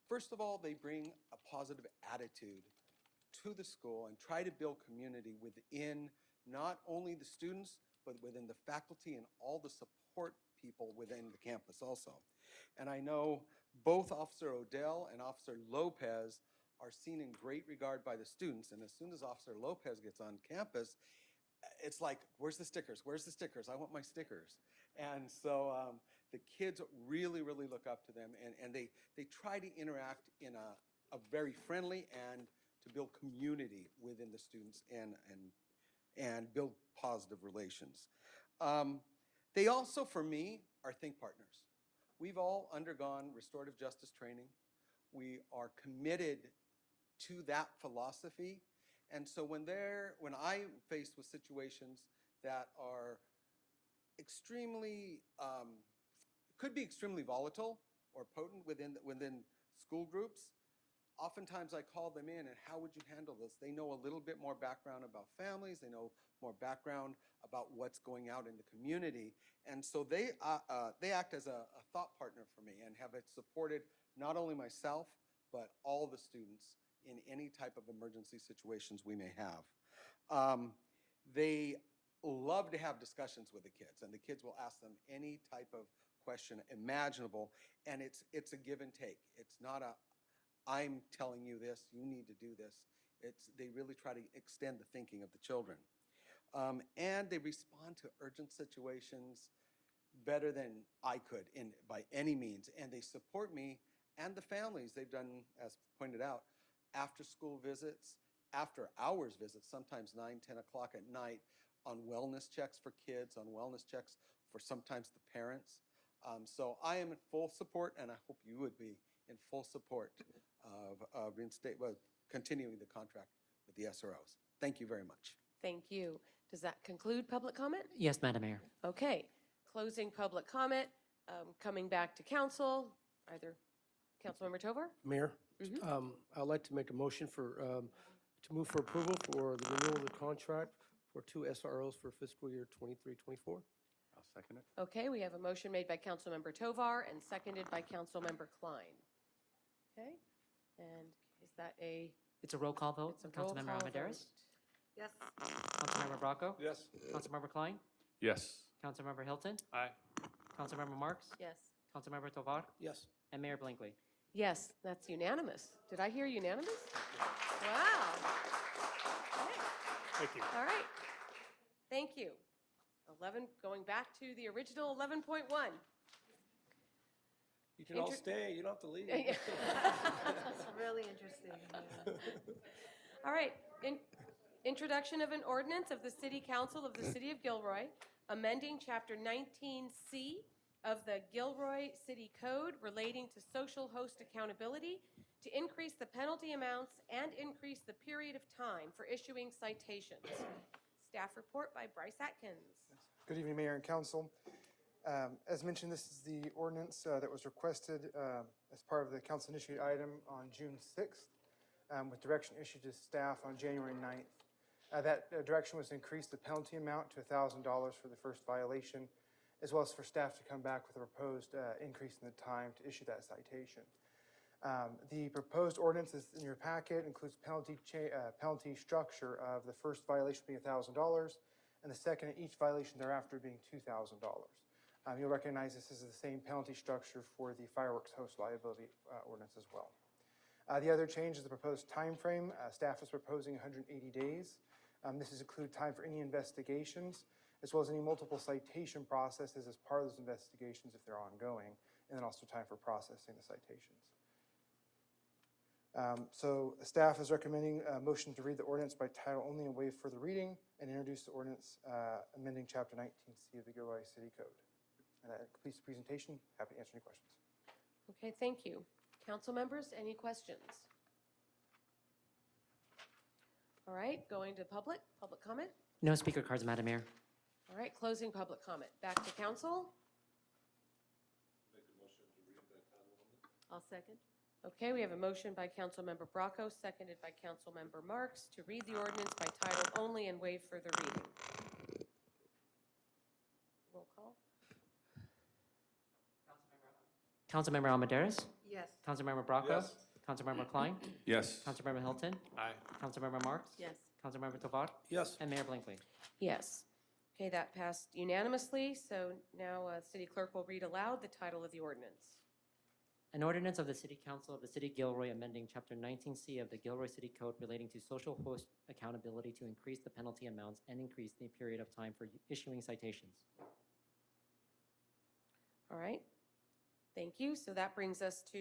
First of all, they bring a positive attitude to the school and try to build community within not only the students, but within the faculty and all the support people within the campus also. And I know both Officer Odell and Officer Lopez are seen in great regard by the students, and as soon as Officer Lopez gets on campus, it's like, where's the stickers? Where's the stickers? I want my stickers. And so the kids really, really look up to them, and they try to interact in a very friendly and to build community within the students and build positive relations. They also, for me, are think partners. We've all undergone restorative justice training. We are committed to that philosophy. And so when I'm faced with situations that are extremely, could be extremely volatile or potent within school groups, oftentimes I call them in and how would you handle this? They know a little bit more background about families. They know more background about what's going out in the community. And so they act as a thought partner for me and have supported not only myself, but all the students in any type of emergency situations we may have. They love to have discussions with the kids, and the kids will ask them any type of question imaginable, and it's a give and take. It's not a, I'm telling you this, you need to do this. They really try to extend the thinking of the children. And they respond to urgent situations better than I could by any means. And they support me and the families. They've done, as pointed out, after school visits, after hours visits, sometimes 9, 10 o'clock at night, on wellness checks for kids, on wellness checks for sometimes the parents. So I am in full support, and I hope you would be in full support of continuing the contract with the SROs. Thank you very much. Thank you. Does that conclude public comment? Yes, Madam Mayor. Okay, closing public comment, coming back to council, either Councilmember Tovar? Mayor, I'd like to make a motion to move for approval for the renewal of the contract for 2 SROs for fiscal year 23-24. I'll second it. Okay, we have a motion made by Councilmember Tovar and seconded by Councilmember Klein. Okay, and is that a? It's a roll call vote. It's a roll Councilmember call Almaderis? Yes. Councilmember Bracco? Yes. Councilmember Klein? Yes. Councilmember Hilton? Aye. Councilmember Marks? Yes. Councilmember Tovar? Yes. And Mayor Blinkley. Yes, that's unanimous. Did I hear unanimous? Wow. Okay. Thank you. All right. Thank you. 11, going back to the original 11.1. You can all stay. You don't have to leave. It's really interesting. Yeah. All right. Introduction of an ordinance of the City Council of the City of Gilroy, amending Chapter 19C of the Gilroy City Code relating to social host accountability to increase the penalty amounts and increase the period of time for issuing citations. Staff report by Bryce Atkins. Good evening, Mayor and Council. As mentioned, this is the ordinance that was requested as part of the council initiated item on June 6th with direction issued to staff on January 9th. That direction was to increase the penalty amount to $1,000 for the first violation, as well as for staff to come back with a proposed increase in the time to issue that citation. The proposed ordinance is in your packet, includes penalty structure of the first violation being $1,000 and the second and each violation thereafter being $2,000. You'll recognize this is the same penalty structure for the fireworks host liability ordinance as well. The other change is the proposed time frame. Staff is proposing 180 days. This is include time for any investigations, as well as any multiple citation processes as part of those investigations if they're ongoing, and then also time for processing the citations. So staff is recommending a motion to read the ordinance by title only and waive further reading and introduce the ordinance amending Chapter 19C of the Gilroy City Code. And that completes the presentation. Happy to answer any questions. Okay, thank you. Council members, any questions? All right, going to public comment. No speaker cards, Madam Mayor. All right, closing public comment. Back to council. I'll second. Okay, we have a motion by Councilmember Bracco, seconded by Councilmember Marks, to read the ordinance by title only and waive further reading. Roll call. Councilmember Almaderis? Yes. Councilmember Bracco? Yes. Councilmember Klein? Yes. Councilmember Hilton? Aye. Councilmember Marks? Yes. Councilmember Tovar? Yes. And Mayor Blinkley. Yes. Okay, that passed unanimously, so now City Clerk will read aloud the title of the ordinance. An ordinance of the City Council of the City of Gilroy amending Chapter 19C of the Gilroy City Code relating to social host accountability to increase the penalty amounts and increase the period of time for issuing citations. All right. Thank you. So that brings us to,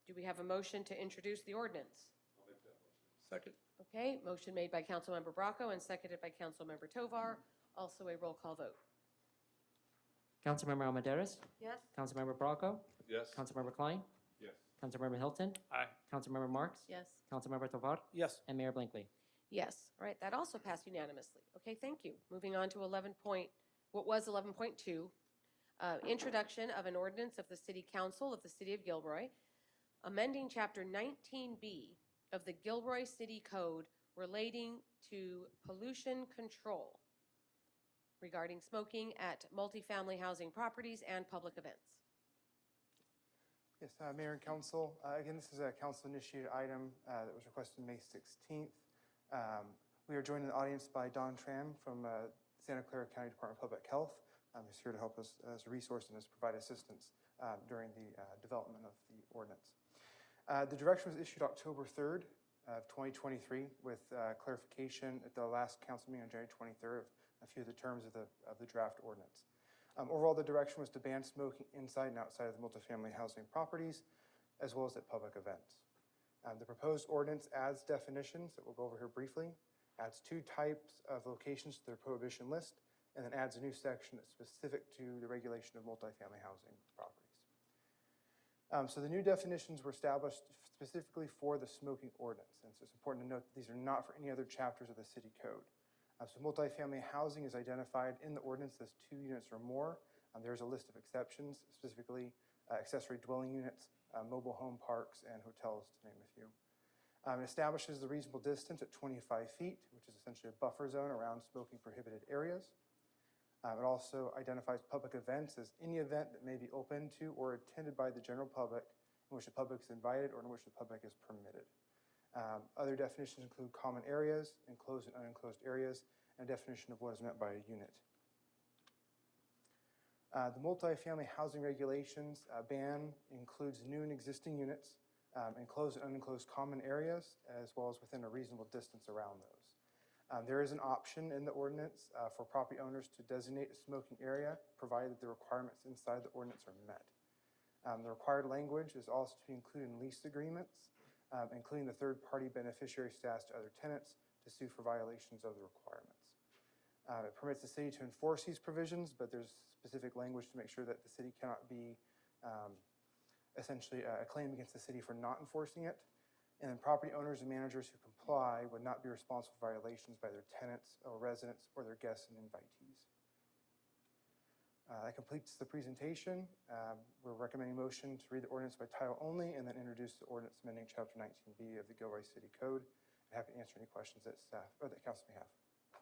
do we have a motion to introduce the ordinance? I'll make that motion. Second. Okay, motion made by Councilmember Bracco and seconded by Councilmember Tovar. Also a roll call vote. Councilmember Almaderis? Yes. Councilmember Bracco? Yes. Councilmember Klein? Yes. Councilmember Hilton? Aye. Councilmember Marks? Yes. Councilmember Tovar? Yes. And Mayor Blankley. Yes. All right, that also passed unanimously. Okay, thank you. Moving on to what was 11.2, introduction of an ordinance of the City Council of the City of Gilroy, amending Chapter 19B of the Gilroy City Code relating to pollution control regarding smoking at multifamily housing properties and public events. Yes, Mayor and Council, again, this is a council-initiated item that was requested May 16th. We are joined in the audience by Don Tran from Santa Clara County Department of Public Health. He's here to help us as a resource and as provide assistance during the development of the ordinance. The direction was issued October 3rd of 2023 with clarification at the last council meeting on January 23rd of a few of the terms of the draft ordinance. Overall, the direction was to ban smoking inside and outside of the multifamily housing properties, as well as at public events. The proposed ordinance adds definitions that we'll go over here briefly, adds 2 types of locations to their prohibition list, and then adds a new section that's specific to the regulation of multifamily housing properties. So the new definitions were established specifically for the smoking ordinance, and so it's important to note that these are not for any other chapters of the city code. So multifamily housing is identified in the ordinance as 2 units or more. There's a list of exceptions, specifically accessory dwelling units, mobile home parks, and hotels, to name a few. It establishes the reasonable distance at 25 feet, which is essentially a buffer zone around smoking prohibited areas. It also identifies public events as any event that may be open to or attended by the general public in which the public is invited or in which the public is permitted. Other definitions include common areas, enclosed and unenclosed areas, and a definition of what is meant by a unit. The multifamily housing regulations ban includes new and existing units, enclosed and unenclosed common areas, as well as within a reasonable distance around those. There is an option in the ordinance for property owners to designate a smoking area, provided the requirements inside the ordinance are met. The required language is also to be included in lease agreements, including the third-party beneficiary status to other tenants to sue for violations of the requirements. It permits the city to enforce these provisions, but there's specific language to make sure that the city cannot be essentially a claim against the city for not enforcing it. And then property owners and managers who comply would not be responsible for violations by their tenants or residents or their guests and invitees. That completes the presentation. We're recommending motion to read the ordinance by title only and then introduce the ordinance amending Chapter 19B of the Gilroy City Code. I'm happy to answer any questions that staff or that council may have.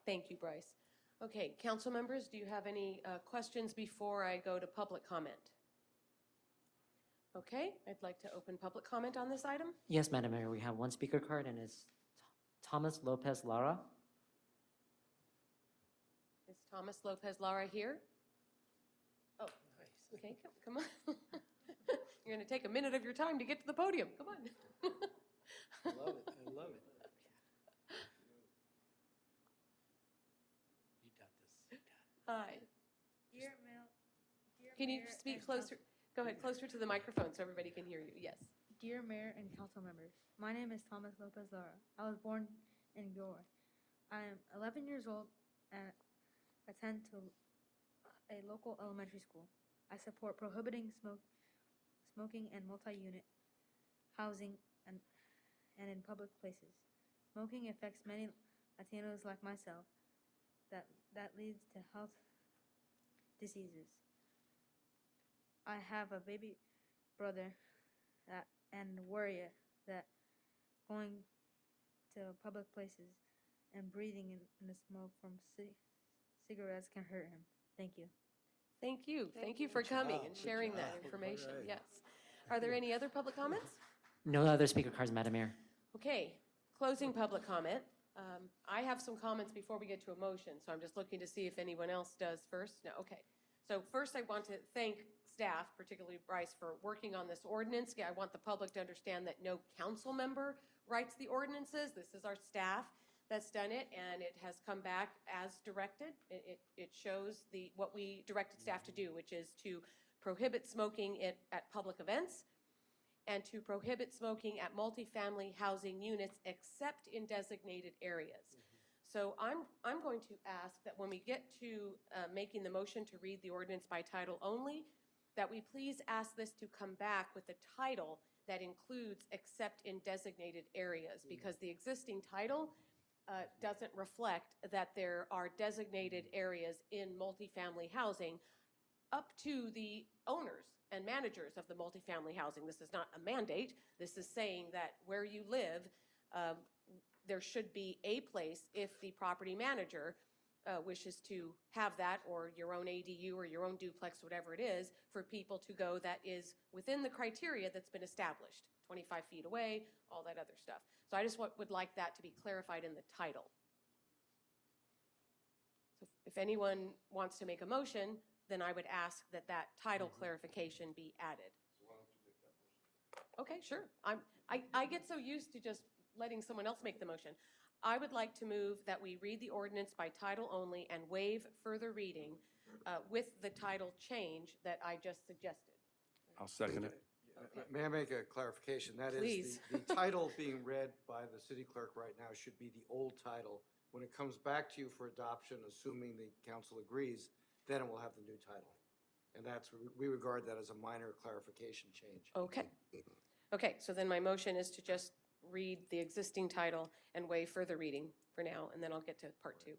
Thank you, Bryce. Okay, council members, do you have any questions before I go to public comment? Okay, I'd like to open public comment on this item. Yes, Madam Mayor, we have 1 speaker card, and it's Thomas Lopez Lara. Is Thomas Lopez Lara here? Oh, nice. Okay, come on. You're going to take a minute of your time to get to the podium. Come on. I love it. I love it. You got this. Hi. Dear Mayor, Can you speak closer? Go ahead, closer to the microphone so everybody can hear you. Yes. Dear Mayor and council members, my name is Thomas Lopez Lara. I was born in Gilroy. I am 11 years old and attend to a local elementary school. I support prohibiting smoking in multi-unit housing and in public places. Smoking affects many Latinos like myself. That leads to health diseases. I have a baby brother and worry that going to public places and breathing in the smoke from cigarettes can hurt him. Thank you. Thank you. Thank you for coming and sharing that information. Yes. Are there any other public comments? No other speaker cards, Madam Mayor. Okay, closing public comment. I have some comments before we get to a motion, so I'm just looking to see if anyone else does first. No, okay. So first I want to thank staff, particularly Bryce, for working on this ordinance. I want the public to understand that no council member writes the ordinances. This is our staff that's done it, and it has come back as directed. It shows what we directed staff to do, which is to prohibit smoking at public events and to prohibit smoking at multifamily housing units except in designated areas. So I'm going to ask that when we get to making the motion to read the ordinance by title only, that we please ask this to come back with a title that includes except in designated areas, because the existing title doesn't reflect that there are designated areas in multifamily housing up to the owners and managers of the multifamily housing. This is not a mandate. This is saying that where you live, there should be a place if the property manager wishes to have that, or your own ADU or your own duplex, whatever it is, for people to go that is within the criteria that's been established, 25 feet away, all that other stuff. So I just would like that to be clarified in the title. So if anyone wants to make a motion, then I would ask that that title clarification be added. Okay, sure. I get so used to just letting someone else make the motion. I would like to move that we read the ordinance by title only and waive further reading with the title change that I just suggested. I'll second it. May I make a clarification? That is, Please. the title being read by the city clerk right now should be the old title. When it comes back to you for adoption, assuming the council agrees, then it will have the new title. And we regard that as a minor clarification change. Okay. Okay, so then my motion is to just read the existing title and waive further reading for now, and then I'll get to part two.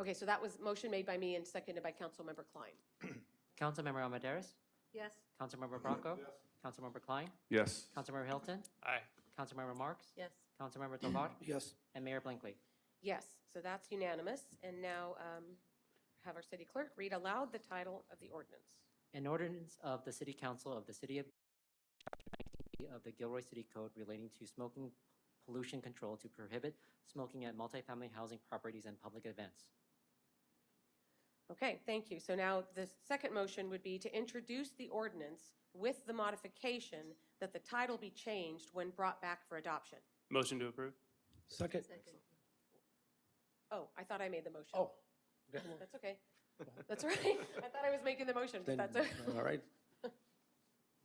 Okay, so that was motion made by me and seconded by Councilmember Klein. Councilmember Almaderis? Yes. Councilmember Bracco? Yes. Councilmember Klein? Yes. Councilmember Hilton? Aye. Councilmember Marks? Yes. Councilmember Tovar? Yes. And Mayor Blankley? Yes, so that's unanimous. And now have our city clerk read aloud the title of the ordinance. An ordinance of the City Council of the City of the Gilroy City Code relating to smoking pollution control to prohibit smoking at multifamily housing properties and public events. Okay, thank you. So now the second motion would be to introduce the ordinance with the modification that the title be changed when brought back for adoption. Motion to approve. Second. Oh, I thought I made the motion. Oh. Okay. That's okay. That's all right. I thought I was making the motion, but Then, that's okay. all right.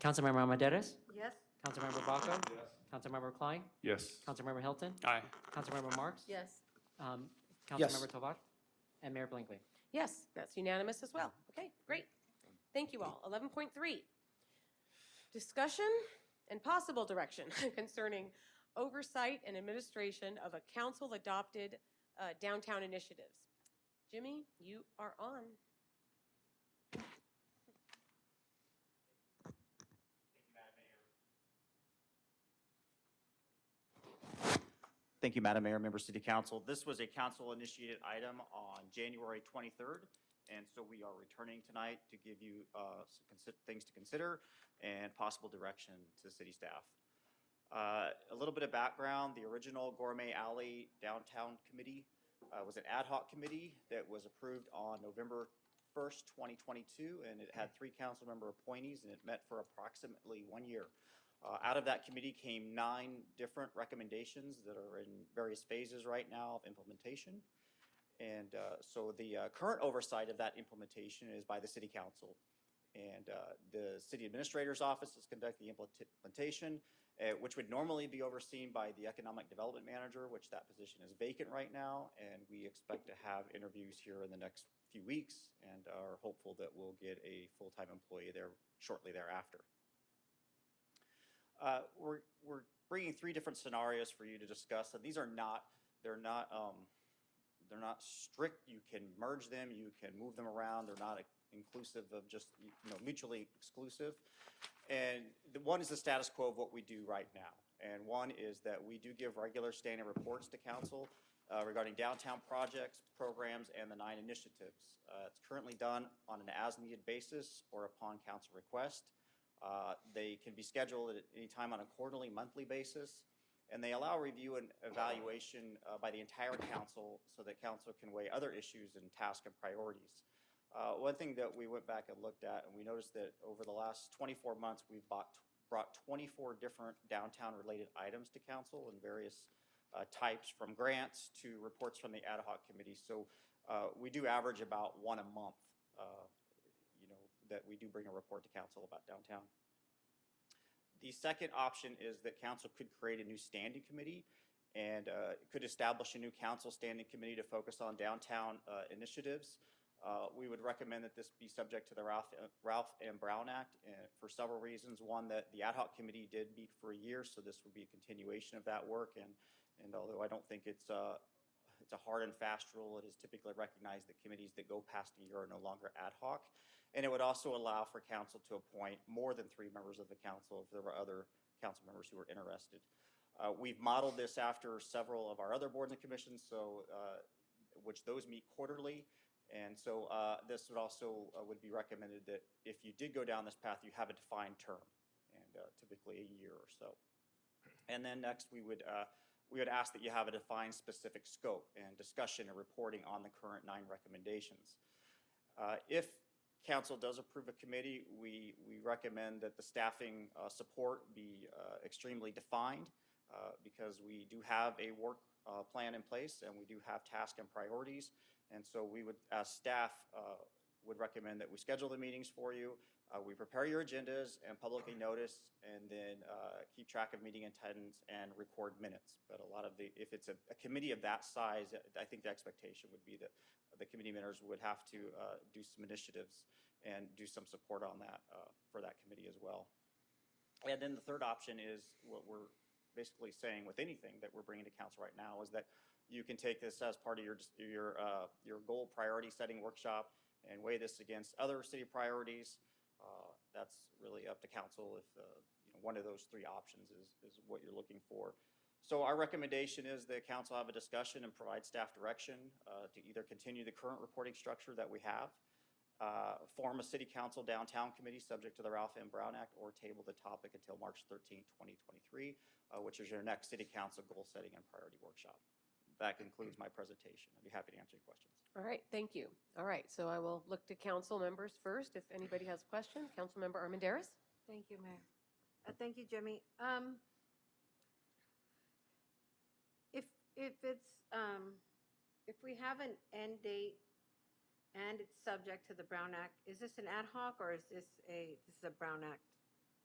Councilmember Almaderis? Yes. Councilmember Bracco? Yes. Councilmember Klein? Yes. Councilmember Hilton? Aye. Councilmember Marks? Yes. Yes. Councilmember Tovar? And Mayor Blankley? Yes, that's unanimous as well. Okay, great. Thank you all. 11.3, discussion and possible direction concerning oversight and administration of a council-adopted downtown initiatives. Jimmy, you are on. Thank you, Madam Mayor, Member City Council. This was a council-initiated item on January 23rd, and so we are returning tonight to give you some things to consider and possible direction to city staff. A little bit of background, the original Gourmet Alley Downtown Committee was an ad hoc committee that was approved on November 1st, 2022, and it had 3 council member appointees, and it met for approximately 1 year. Out of that committee came 9 different recommendations that are in various phases right now of implementation. And so the current oversight of that implementation is by the City Council. And the City Administrator's Office is conducting the implementation, which would normally be overseen by the Economic Development Manager, which that position is vacant right now. And we expect to have interviews here in the next few weeks and are hopeful that we'll get a full-time employee there shortly thereafter. We're bringing 3 different scenarios for you to discuss, and these are not, they're not strict. You can merge them, you can move them around. They're not inclusive of just, mutually exclusive. And one is the status quo of what we do right now. And one is that we do give regular standing reports to council regarding downtown projects, programs, and the 9 initiatives. It's currently done on an as-needed basis or upon council request. They can be scheduled at any time on a quarterly, monthly basis, and they allow review and evaluation by the entire council so that council can weigh other issues and tasks and priorities. One thing that we went back and looked at, and we noticed that over the last 24 months, we've brought 24 different downtown-related items to council in various types, from grants to reports from the ad hoc committee. So we do average about 1 a month. That we do bring a report to council about downtown. The second option is that council could create a new standing committee, and could establish a new council standing committee to focus on downtown initiatives. We would recommend that this be subject to the Ralph M. Brown Act for several reasons. One, that the ad hoc committee did meet for a year, so this would be a continuation of that work. And although I don't think it's a hard and fast rule, it is typically recognized that committees that go past a year are no longer ad hoc. And it would also allow for council to appoint more than 3 members of the council if there were other council members who were interested. We've modeled this after several of our other boards and commissions, so which those meet quarterly. And so this would also would be recommended that if you did go down this path, you have a defined term, and typically a year or so. And then next, we would ask that you have a defined specific scope and discussion and reporting on the current 9 recommendations. If council does approve a committee, we recommend that the staffing support be extremely defined because we do have a work plan in place and we do have tasks and priorities. And so we would, as staff, would recommend that we schedule the meetings for you. We prepare your agendas and publicly notice, and then keep track of meeting attendance and record minutes. But a lot of if it's a committee of that size, I think the expectation would be that the committee members would have to do some initiatives and do some support on that for that committee as well. And then the third option is what we're basically saying with anything that we're bringing to council right now is that you can take this as part of your goal priority setting workshop and weigh this against other city priorities. That's really up to council if one of those 3 options is what you're looking for. So our recommendation is that council have a discussion and provide staff direction to either continue the current reporting structure that we have, form a city council downtown committee subject to the Ralph M. Brown Act, or table the topic until March 13, 2023, which is your next city council goal setting and priority workshop. That concludes my presentation. I'd be happy to answer your questions. All right, thank you. All right, so I will look to council members first. If anybody has questions, Councilmember Armendariz. Thank you, Mayor. Thank you, Jimmy. If we have an end date and it's subject to the Brown Act, is this an ad hoc or is this a Brown Act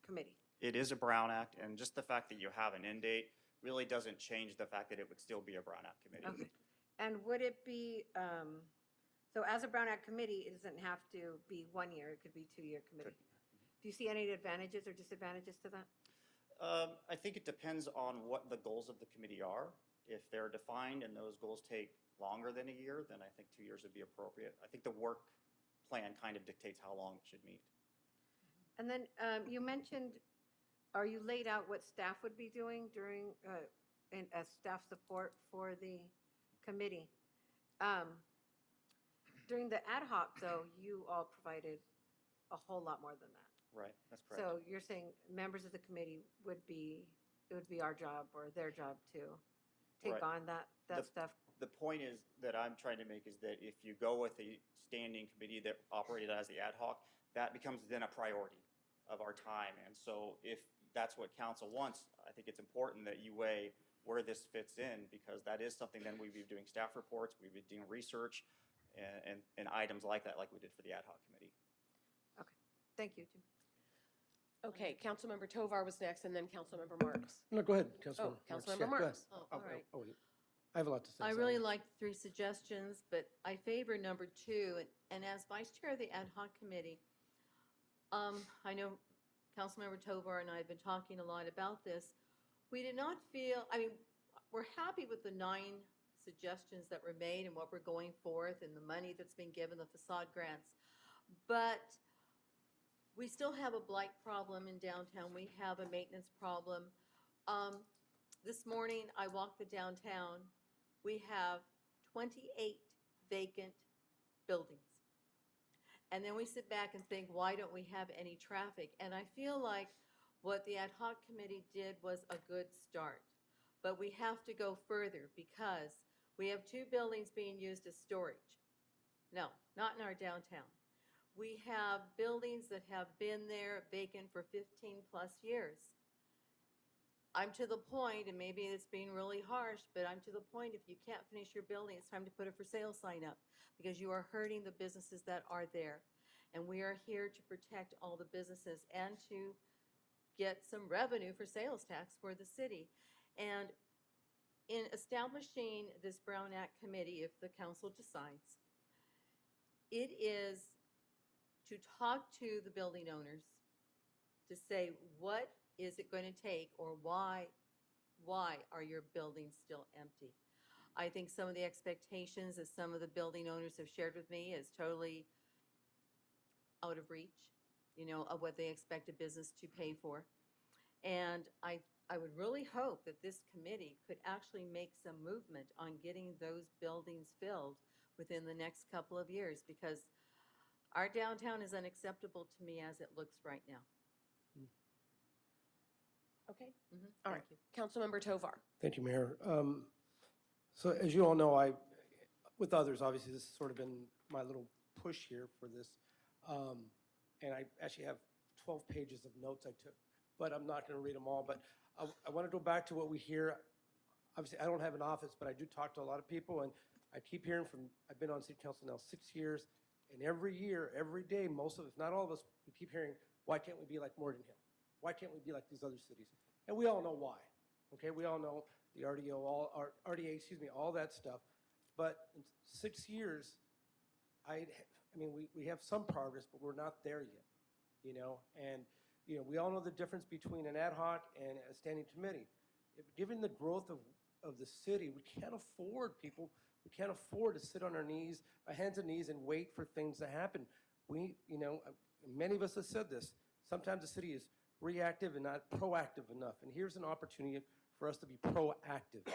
committee? It is a Brown Act, and just the fact that you have an end date really doesn't change the fact that it would still be a Brown Act committee. Okay. And would it be, so as a Brown Act committee, it doesn't have to be 1 year, it could be 2-year committee. Do you see any advantages or disadvantages to that? I think it depends on what the goals of the committee are. If they're defined and those goals take longer than a year, then I think 2 years would be appropriate. I think the work plan kind of dictates how long it should meet. And then you mentioned, or you laid out what staff would be doing during, as staff support for the committee. During the ad hoc, though, you all provided a whole lot more than that. Right, that's correct. So you're saying members of the committee it would be our job or their job to take Right. on that stuff? The point is that I'm trying to make is that if you go with a standing committee that operated as the ad hoc, that becomes then a priority of our time. And so if that's what council wants, I think it's important that you weigh where this fits in, because that is something then we'd be doing staff reports, we'd be doing research and items like that, like we did for the ad hoc committee. Okay, thank you, Jim. Okay, Councilmember Tovar was next, and then Councilmember Marks. No, go ahead, Oh, Councilmember Marks. Councilmember Yeah, go ahead. Marks. Oh, all right. I have a lot to say. I so- really like the 3 suggestions, but I favor number 2. And as vice chair of the ad hoc committee, I know Councilmember Tovar and I have been talking a lot about this. We did not feel, I mean, we're happy with the 9 suggestions that were made and what we're going forth and the money that's been given, the facade grants. But we still have a blight problem in downtown. We have a maintenance problem. This morning, I walked the downtown. We have 28 vacant buildings. And then we sit back and think, why don't we have any traffic? And I feel like what the ad hoc committee did was a good start. But we have to go further because we have 2 buildings being used as storage. No, not in our downtown. We have buildings that have been there vacant for 15 plus years. I'm to the point, and maybe it's being really harsh, but I'm to the point, if you can't finish your building, it's time to put a for sale sign up because you are hurting the businesses that are there. And we are here to protect all the businesses and to get some revenue for sales tax for the city. And in establishing this Brown Act committee, if the council decides, it is to talk to the building owners to say, what is it going to take, or why are your buildings still empty? I think some of the expectations that some of the building owners have shared with me is totally out of reach, of what they expect a business to pay for. And I would really hope that this committee could actually make some movement on getting those buildings filled within the next couple of years, because our downtown is unacceptable to me as it looks right now. Okay. All right. Councilmember Tovar. Thank you, Mayor. So as you all know, with others, obviously, this has sort of been my little push here for this. And I actually have 12 pages of notes I took, but I'm not going to read them all. But I want to go back to what we hear. Obviously, I don't have an office, but I do talk to a lot of people, and I keep hearing I've been on city council now 6 years, and every year, every day, most of us, not all of us, we keep hearing, why can't we be like Morgan Hill? Why can't we be like these other cities? And we all know why. Okay, we all know the RDA, all that stuff. But in 6 years, I mean, we have some progress, but we're not there yet, And, we all know the difference between an ad hoc and a standing committee. Given the growth of the city, we can't afford we can't afford to sit on our hands and knees and wait for things to happen. Many of us have said this. Sometimes the city is reactive and not proactive enough. And here's an opportunity for us to be proactive,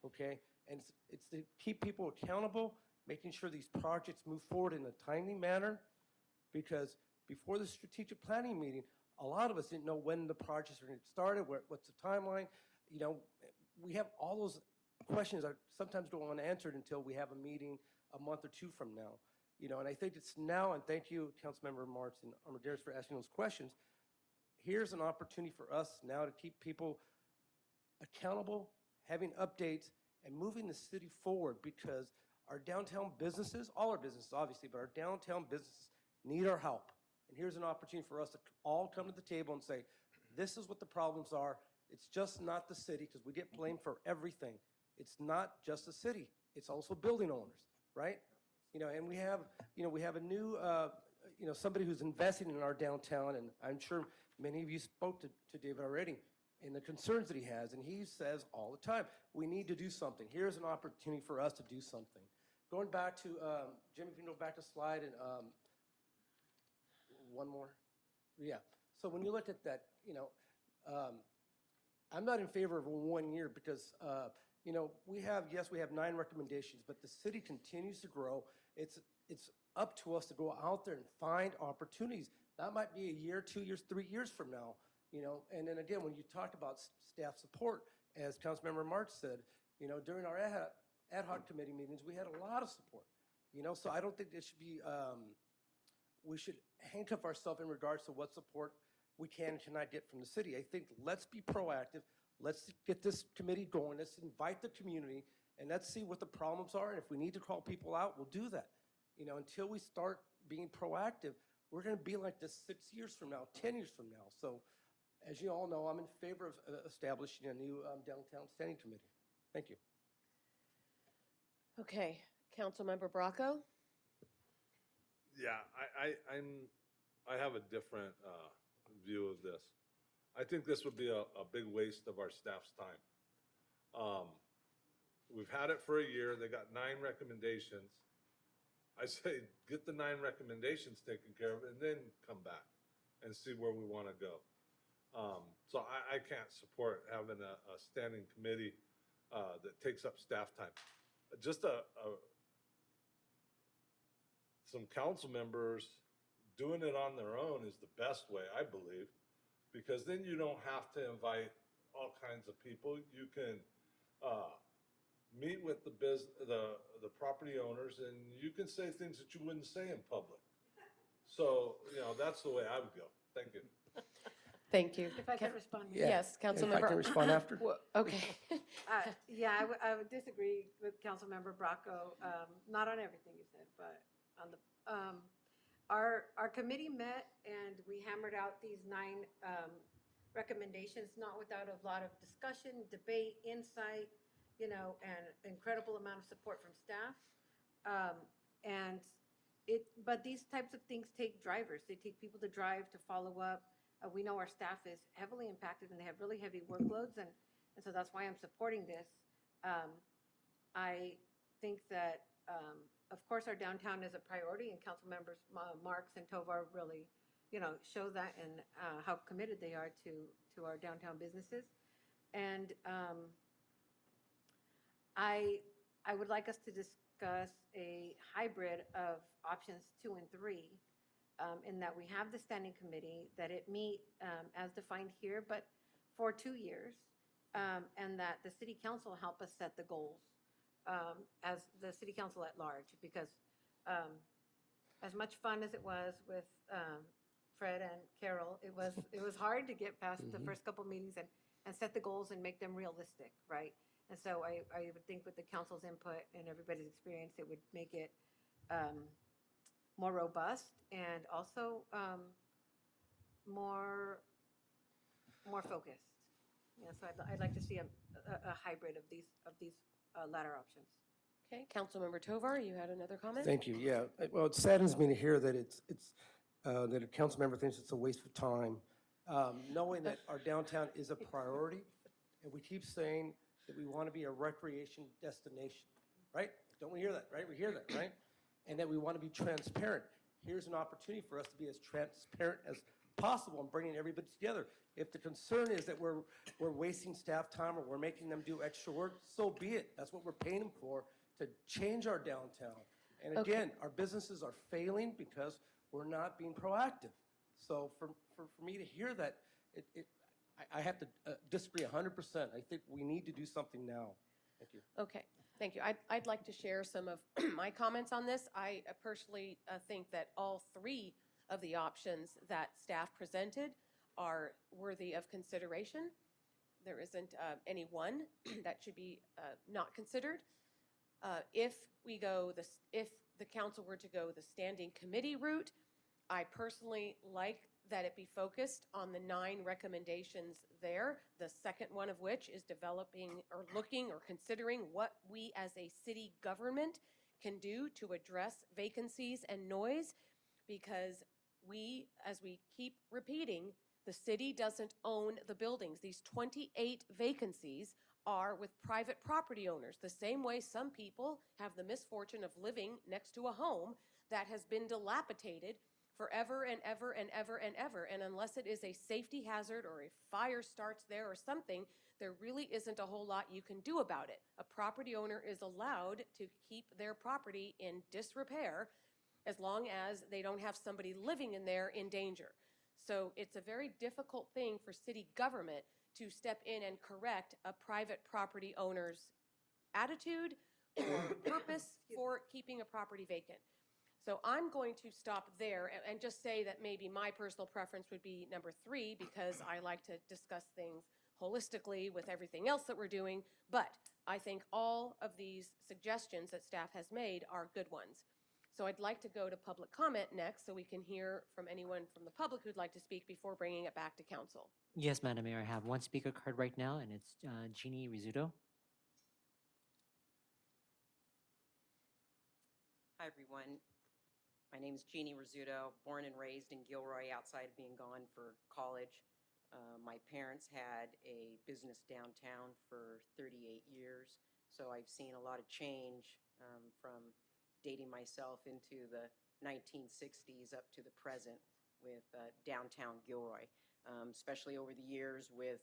okay? And it's to keep people accountable, making sure these projects move forward in a timely manner, because before the strategic planning meeting, a lot of us didn't know when the projects were going to get started, what's the timeline. We have all those questions that sometimes go unanswered until we have a meeting a month or two from now. And I think it's now, and thank you, Councilmember Martz and Armendariz, for asking those questions. Here's an opportunity for us now to keep people accountable, having updates, and moving the city forward, because our downtown businesses, all our businesses obviously, but our downtown businesses need our help. And here's an opportunity for us to all come to the table and say, this is what the problems are. It's just not the city, because we get blamed for everything. It's not just the city. It's also building owners, right? And we have a new, somebody who's investing in our downtown, and I'm sure many of you spoke to David already, and the concerns that he has, and he says all the time, we need to do something. Here's an opportunity for us to do something. Going back to, Jim, if you can go back to slide, and one more. Yeah. So when you look at that, I'm not in favor of 1 year, because, we have 9 recommendations, but the city continues to grow. It's up to us to go out there and find opportunities. That might be a year, 2 years, 3 years from now, And then again, when you talked about staff support, as Councilmember March said, during our ad hoc committee meetings, we had a lot of support, So I don't think it should be, we should handcuff ourselves in regards to what support we can and cannot get from the city. I think let's be proactive. Let's get this committee going. Let's invite the community, and let's see what the problems are. And if we need to call people out, we'll do that. Until we start being proactive, we're going to be like this 6 years from now, 10 years from now. So as you all know, I'm in favor of establishing a new downtown standing committee. Thank you. Okay, Councilmember Bracco. Yeah, I have a different view of this. I think this would be a big waste of our staff's time. We've had it for a year. They got 9 recommendations. I say get the 9 recommendations taken care of and then come back and see where we want to go. So I can't support having a standing committee that takes up staff time. Just some council members doing it on their own is the best way, I believe, because then you don't have to invite all kinds of people. You can meet with the property owners, and you can say things that you wouldn't say in public. So, that's the way I would go. Thank you. Thank you. If I could respond. Yes, Councilmember. If I can respond after. Okay. Yeah, I would disagree with Councilmember Bracco, not on everything you said, but on the, our committee met and we hammered out these 9 recommendations, not without a lot of discussion, debate, insight, and incredible amount of support from staff. And but these types of things take drivers. They take people to drive, to follow up. We know our staff is heavily impacted and they have really heavy workloads, and so that's why I'm supporting this. I think that, of course, our downtown is a priority, and council members Marks and Tovar really, show that and how committed they are to our downtown businesses. And I would like us to discuss a hybrid of options 2 and 3, in that we have the standing committee, that it meet as defined here, but for 2 years, and that the city council help us set the goals as the city council at large, because as much fun as it was with Fred and Carol, it was hard to get past the first couple meetings and set the goals and make them realistic, right? And so I would think with the council's input and everybody's experience, it would make it more robust and also more focused. Yeah, so I'd like to see a hybrid of these latter options. Okay, Councilmember Tovar, you had another comment? Thank you, yeah. Well, it saddens me to hear that that a council member thinks it's a waste of time, knowing that our downtown is a priority, and we keep saying that we want to be a recreation destination, right? Don't we hear that, right? We hear that, right? And that we want to be transparent. Here's an opportunity for us to be as transparent as possible and bringing everybody together. If the concern is that we're wasting staff time or we're making them do extra work, so be it. That's what we're paying them for, to change our downtown. And again, our businesses are failing because we're not being proactive. So for me to hear that, I have to disagree 100%. I think we need to do something now. Thank you. Okay, thank you. I'd like to share some of my comments on this. I personally think that all 3 of the options that staff presented are worthy of consideration. There isn't any one that should be not considered. If the council were to go the standing committee route, I personally like that it be focused on the 9 recommendations there, the second one of which is developing or looking or considering what we as a city government can do to address vacancies and noise, because as we keep repeating, the city doesn't own the buildings. These 28 vacancies are with private property owners, the same way some people have the misfortune of living next to a home that has been dilapidated forever and ever and ever and ever. And unless it is a safety hazard or a fire starts there or something, there really isn't a whole lot you can do about it. A property owner is allowed to keep their property in disrepair as long as they don't have somebody living in there in danger. So it's a very difficult thing for city government to step in and correct a private property owner's attitude or purpose for keeping a property vacant. So I'm going to stop there and just say that maybe my personal preference would be number 3, because I like to discuss things holistically with everything else that we're doing. But I think all of these suggestions that staff has made are good ones. So I'd like to go to public comment next, so we can hear from anyone from the public who'd like to speak before bringing it back to council. Yes, Madam Mayor, I have one speaker card right now, and it's Jeannie Rizzuto. Hi, everyone. My name is Jeannie Rizzuto, born and raised in Gilroy, outside of being gone for college. My parents had a business downtown for 38 years, so I've seen a lot of change from dating myself into the 1960s up to the present with downtown Gilroy, especially over the years with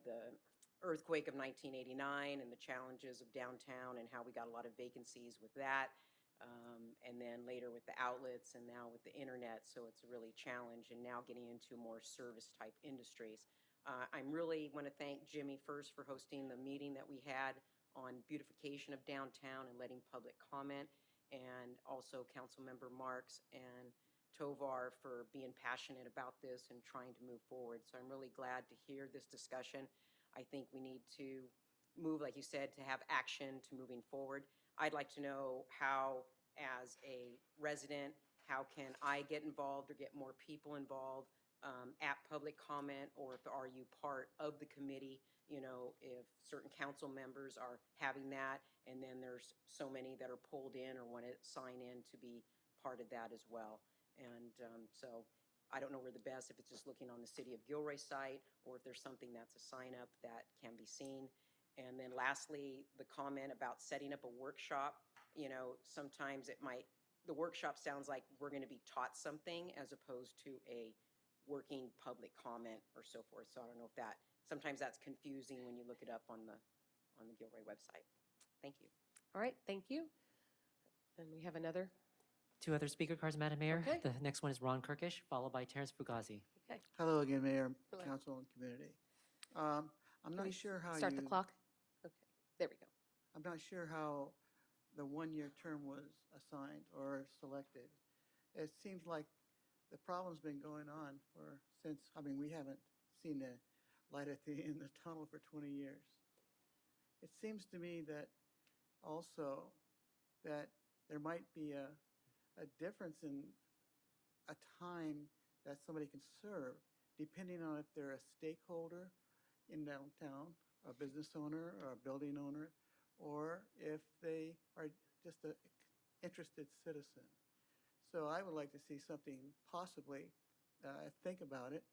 the earthquake of 1989 and the challenges of downtown and how we got a lot of vacancies with that. And then later with the outlets and now with the internet, so it's really a challenge, and now getting into more service type industries. I really want to thank Jimmy first for hosting the meeting that we had on beautification of downtown and letting public comment, and also Councilmember Marks and Tovar for being passionate about this and trying to move forward. So I'm really glad to hear this discussion. I think we need to move, like you said, to have action to moving forward. I'd like to know how, as a resident, how can I get involved or get more people involved at public comment, or if are you part of the committee? You know, if certain council members are having that, and then there's so many that are pulled in or want to sign in to be part of that as well. And so I don't know where the best, if it's just looking on the City of Gilroy site, or if there's something that's a sign up that can be seen. And then lastly, the comment about setting up a workshop. You know, sometimes the workshop sounds like we're going to be taught something as opposed to a working public comment or so forth. So I don't know if sometimes that's confusing when you look it up on the Gilroy website. Thank you. All right, thank you. And we have another. 2 other speaker cards, Madam Mayor. Okay. The next one is Ron Kirkish, followed by Terrence Fugazi. Okay. Hello again, Mayor, Hello. Council, and community. I'm Can we not sure how start the clock? Okay, there we go. I'm not sure how the one-year term was assigned or selected. It seems like the problem's been going on we haven't seen the light at the end of the tunnel for 20 years. It seems to me that also that there might be a difference in a time that somebody can serve, depending on if they're a stakeholder in downtown, a business owner or a building owner, or if they are just an interested citizen. So I would like to see something possibly, think about it,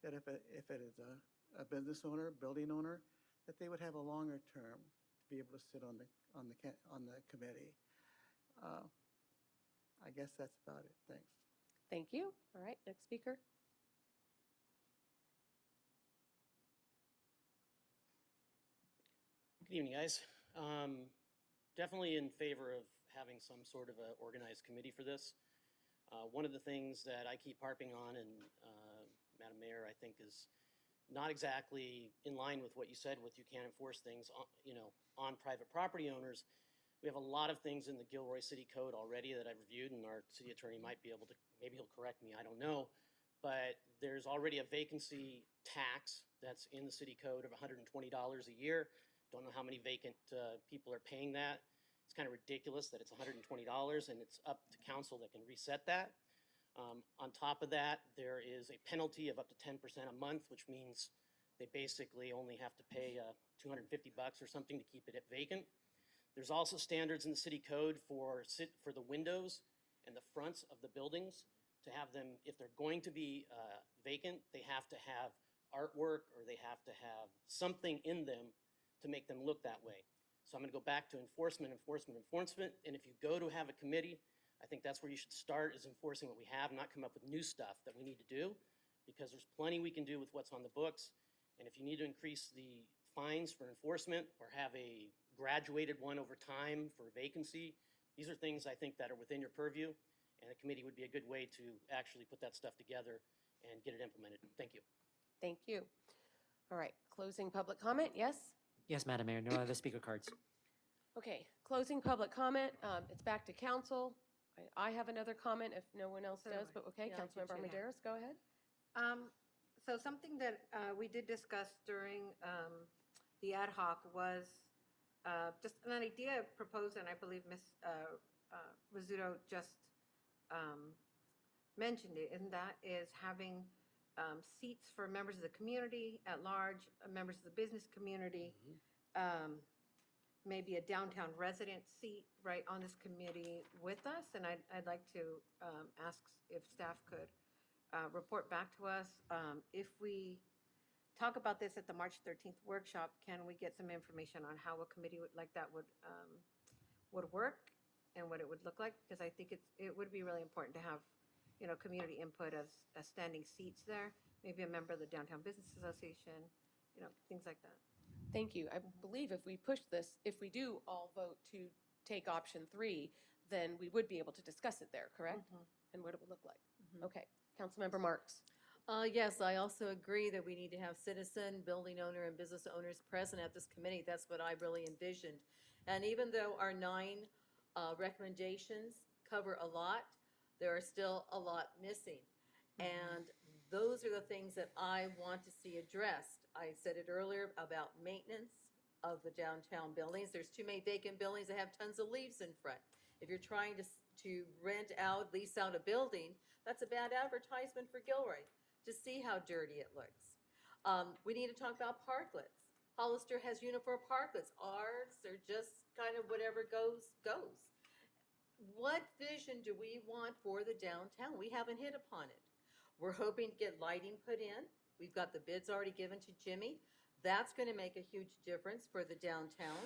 that if it is a business owner, building owner, that they would have a longer term to be able to sit on the committee. I guess that's about it. Thanks. Thank you. All right, next speaker. Good evening, guys. Definitely in favor of having some sort of an organized committee for this. One of the things that I keep harping on, and Madam Mayor, I think is not exactly in line with what you said, with you can't enforce things on private property owners. We have a lot of things in the Gilroy City Code already that I've reviewed, and our city attorney might be able to, maybe he'll correct me, I don't know. But there's already a vacancy tax that's in the city code of $120 a year. Don't know how many vacant people are paying that. It's kind of ridiculous that it's $120, and it's up to council that can reset that. On top of that, there is a penalty of up to 10% a month, which means they basically only have to pay $250 or something to keep it vacant. There's also standards in the city code for the windows and the fronts of the buildings to have them, if they're going to be vacant, they have to have artwork or they have to have something in them to make them look that way. So I'm going to go back to enforcement. And if you go to have a committee, I think that's where you should start, is enforcing what we have, not come up with new stuff that we need to do, because there's plenty we can do with what's on the books. And if you need to increase the fines for enforcement or have a graduated one over time for vacancy, these are things I think that are within your purview, and a committee would be a good way to actually put that stuff together and get it implemented. Thank you. Thank you. All right, closing public comment, yes? Yes, Madam Mayor, no other speaker cards. Okay, closing public comment. It's back to council. I have another comment if no one else So do does, I. but okay, Yeah, I do Councilmember too. Armendariz, go ahead. So something that we did discuss during the ad hoc was just an idea proposed, and I believe Ms. Rizzuto just mentioned it, and that is having seats for members of the community at large, members of the business community, maybe a downtown resident seat right on this committee with us. And I'd like to ask if staff could report back to us. If we talk about this at the March 13th workshop, can we get some information on how a committee like that would work and what it would look like? Because I think it would be really important to have, community input as standing seats there, maybe a member of the Downtown Business Association, things like that. Thank you. I believe if we push this, if we do all vote to take option 3, then we would be able to discuss it there, correct? And what it would look like. Okay, Councilmember Marks. Yes, I also agree that we need to have citizen, building owner, and business owners present at this committee. That's what I really envisioned. And even though our 9 recommendations cover a lot, there are still a lot missing. And those are the things that I want to see addressed. I said it earlier about maintenance of the downtown buildings. There's too many vacant buildings that have tons of leaves in front. If you're trying to lease out a building, that's a bad advertisement for Gilroy. to see how dirty it looks. We need to talk about parklets. Hollister has uniform parklets. Ours are just kind of whatever goes, goes. What vision do we want for the downtown? We haven't hit upon it. We're hoping to get lighting put in. We've got the bids already given to Jimmy. That's going to make a huge difference for the downtown.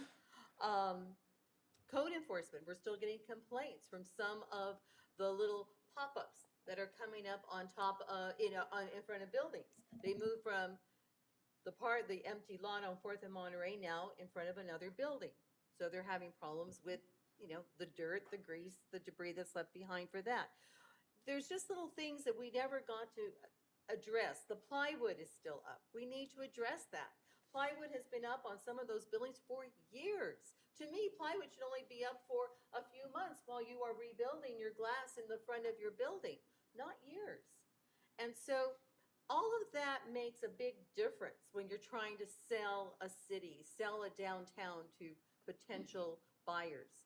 Code enforcement, we're still getting complaints from some of the little pop-ups that are coming up on top of, in front of buildings. They move from the empty lot on 4th and Monterey now in front of another building. So they're having problems with, the dirt, the grease, the debris that's left behind for that. There's just little things that we never got to address. The plywood is still up. We need to address that. Plywood has been up on some of those buildings for years. To me, plywood should only be up for a few months while you are rebuilding your glass in the front of your building, not years. And so all of that makes a big difference when you're trying to sell a city, sell a downtown to potential buyers.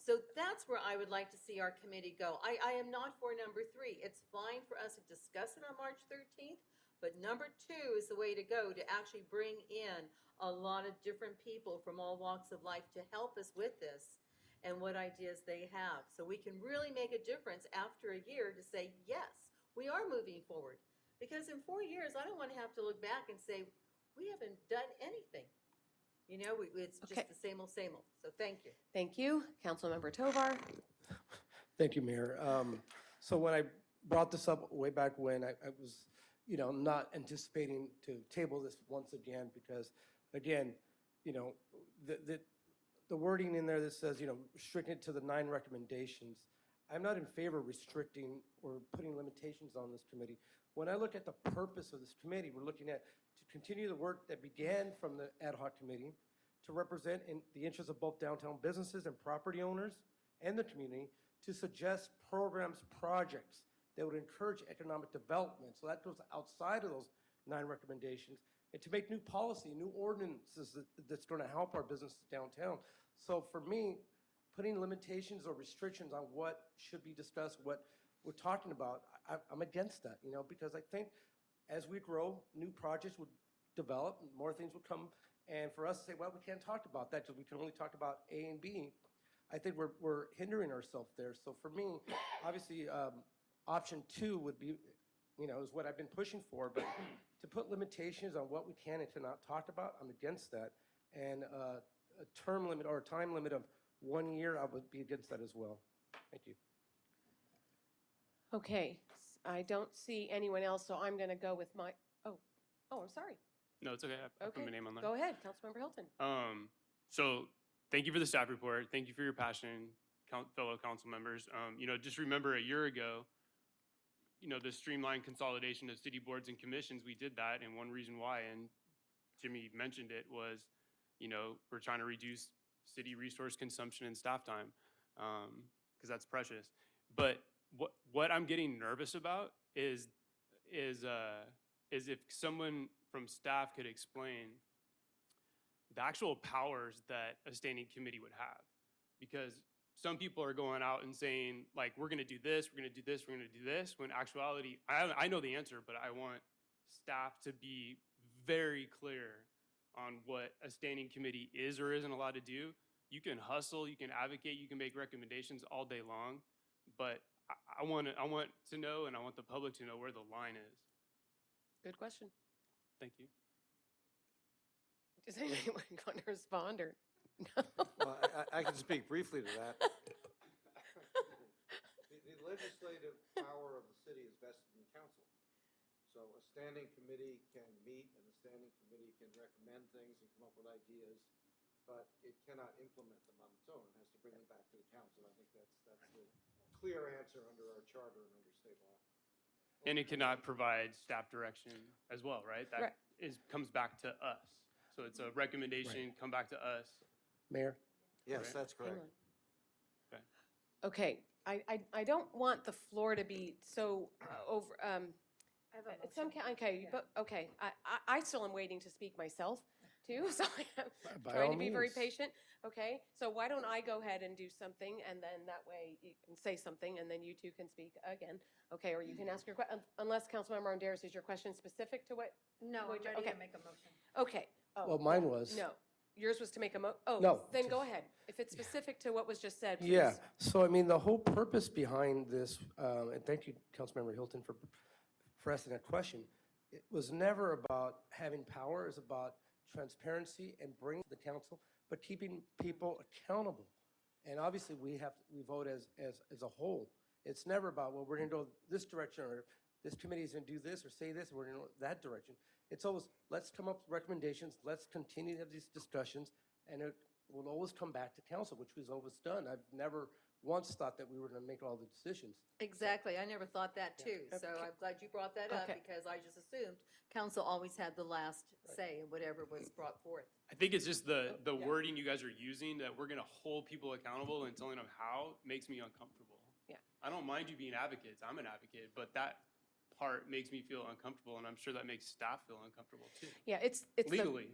So that's where I would like to see our committee go. I am not for number 3. It's fine for us to discuss it on March 13th, but number 2 is the way to go, to actually bring in a lot of different people from all walks of life to help us with this and what ideas they have. So we can really make a difference after a year to say, yes, we are moving forward. Because in 4 years, I don't want to have to look back and say, we haven't done anything. It's just the same old, same old. So thank you. Thank you. Councilmember Tovar. Thank you, Mayor. So when I brought this up way back when, I was, not anticipating to table this once again because, again, the wording in there that says, restricted to the 9 recommendations, I'm not in favor of restricting or putting limitations on this committee. When I look at the purpose of this committee, we're looking at to continue the work that began from the ad hoc committee to represent in the interests of both downtown businesses and property owners and the community, to suggest programs, projects that would encourage economic development. So that goes outside of those 9 recommendations, and to make new policy, new ordinances that's going to help our businesses downtown. So for me, putting limitations or restrictions on what should be discussed, what we're talking about, I'm against that, because I think as we grow, new projects would develop, more things would come, and for us to say, well, we can't talk about that because we can only talk about A and B, I think we're hindering ourselves there. So for me, obviously, option 2 would be, is what I've been pushing for, but to put limitations on what we can and cannot talk about, I'm against that. And a term limit or a time limit of 1 year, I would be against that as well. Thank you. Okay, I don't see anyone else, so I'm going to go with my, oh, I'm sorry. No, it's okay. I put my name on there. Go ahead, Councilmember Hilton. So thank you for the staff report. Thank you for your passion, fellow council members. Just remember a year ago, the streamlined consolidation of city boards and commissions, we did that, and one reason why, and Jimmy mentioned it, was, we're trying to reduce city resource consumption and staff time, because that's precious. But what I'm getting nervous about is if someone from staff could explain the actual powers that a standing committee would have. Because some people are going out and saying, like, we're going to do this, we're going to do this, we're going to do this, when in actuality, I know the answer, but I want staff to be very clear on what a standing committee is or isn't allowed to do. You can hustle, you can advocate, you can make recommendations all day long, but I want to know, and I want the public to know where the line is. Good question. Thank you. Does anyone want to respond or no? Well, I can speak briefly to that. The legislative power of the city is vested in the council. So a standing committee can meet, and the standing committee can recommend things and come up with ideas, but it cannot implement them on its own. It has to bring them back to the council. I think that's the clear answer under our charter and under state law. And it cannot provide staff direction as well, right? That Right. Comes back to us. So it's a recommendation, come back to us. Mayor? Yes, that's correct. Hang on. Okay, I don't want the floor to be so over. I have a motion. Okay, but okay, I still am waiting to speak myself. too, so I'm By trying all to be very means. patient. Okay, so why don't I go ahead and do something, and then that way you can say something, and then you two can speak again. Okay, or you can ask your question, unless Councilmember Ronderos, is your question specific to what? No, I'm what you- ready okay. to make a motion. Okay. Oh, Well, mine yeah. was. No, yours was to make a oh, No, then go ahead. If it's specific to what was just said, please. Yeah, so I mean, the whole purpose behind this, and thank you, Councilmember Hilton, for asking that question. It was never about having power, it was about transparency and bringing to the council, but keeping people accountable. And obviously, we vote as a whole. It's never about, well, we're gonna go this direction, or this committee is gonna do this, or say this, or we're gonna go that direction. It's always, let's come up with recommendations, let's continue to have these discussions, and it will always come back to council, which we've always done. I've never once thought that we were gonna make all the decisions. Exactly, I never thought that too, so I'm glad you brought that up, Okay. because I just assumed council always had the last say in whatever was brought forth. I think it's just the Yeah. wording you guys are using, that we're gonna hold people accountable and telling them how, makes me uncomfortable. Yeah. I don't mind you being advocates, I'm an advocate, but that part makes me feel uncomfortable, and I'm sure that makes staff feel uncomfortable too. Yeah, it's Legally.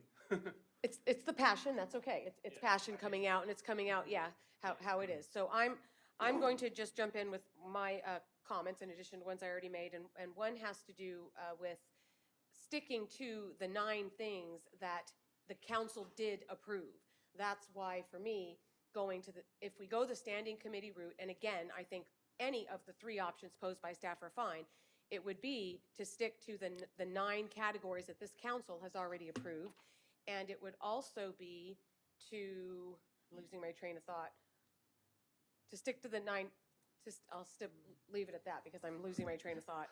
it's the passion. That's okay. It's passion coming out, and it's coming out. Yeah, how it is. So I'm going to just jump in with my comments in addition to ones I already made, and one has to do with sticking to the 9 things that the council did approve. That's why, for me, going to if we go the standing committee route, and again, I think any of the 3 options posed by staff are fine. It would be to stick to the 9 categories that this council has already approved. And it would also be to, I'm losing my train of thought, to stick to the 9, I'll leave it at that because I'm losing my train of thought.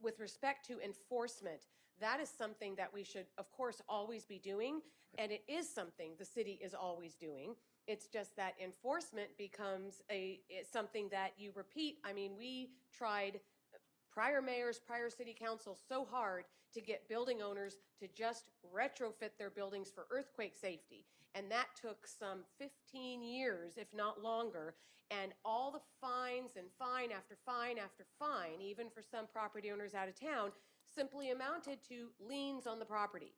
With respect to enforcement, that is something that we should, of course, always be doing. And it is something the city is always doing. It's just that enforcement becomes it's something that you repeat. I mean, we tried, prior mayors, prior city councils, so hard to get building owners to just retrofit their buildings for earthquake safety. And that took some 15 years, if not longer. And all the fines and fine after fine after fine, even for some property owners out of town, simply amounted to liens on the property.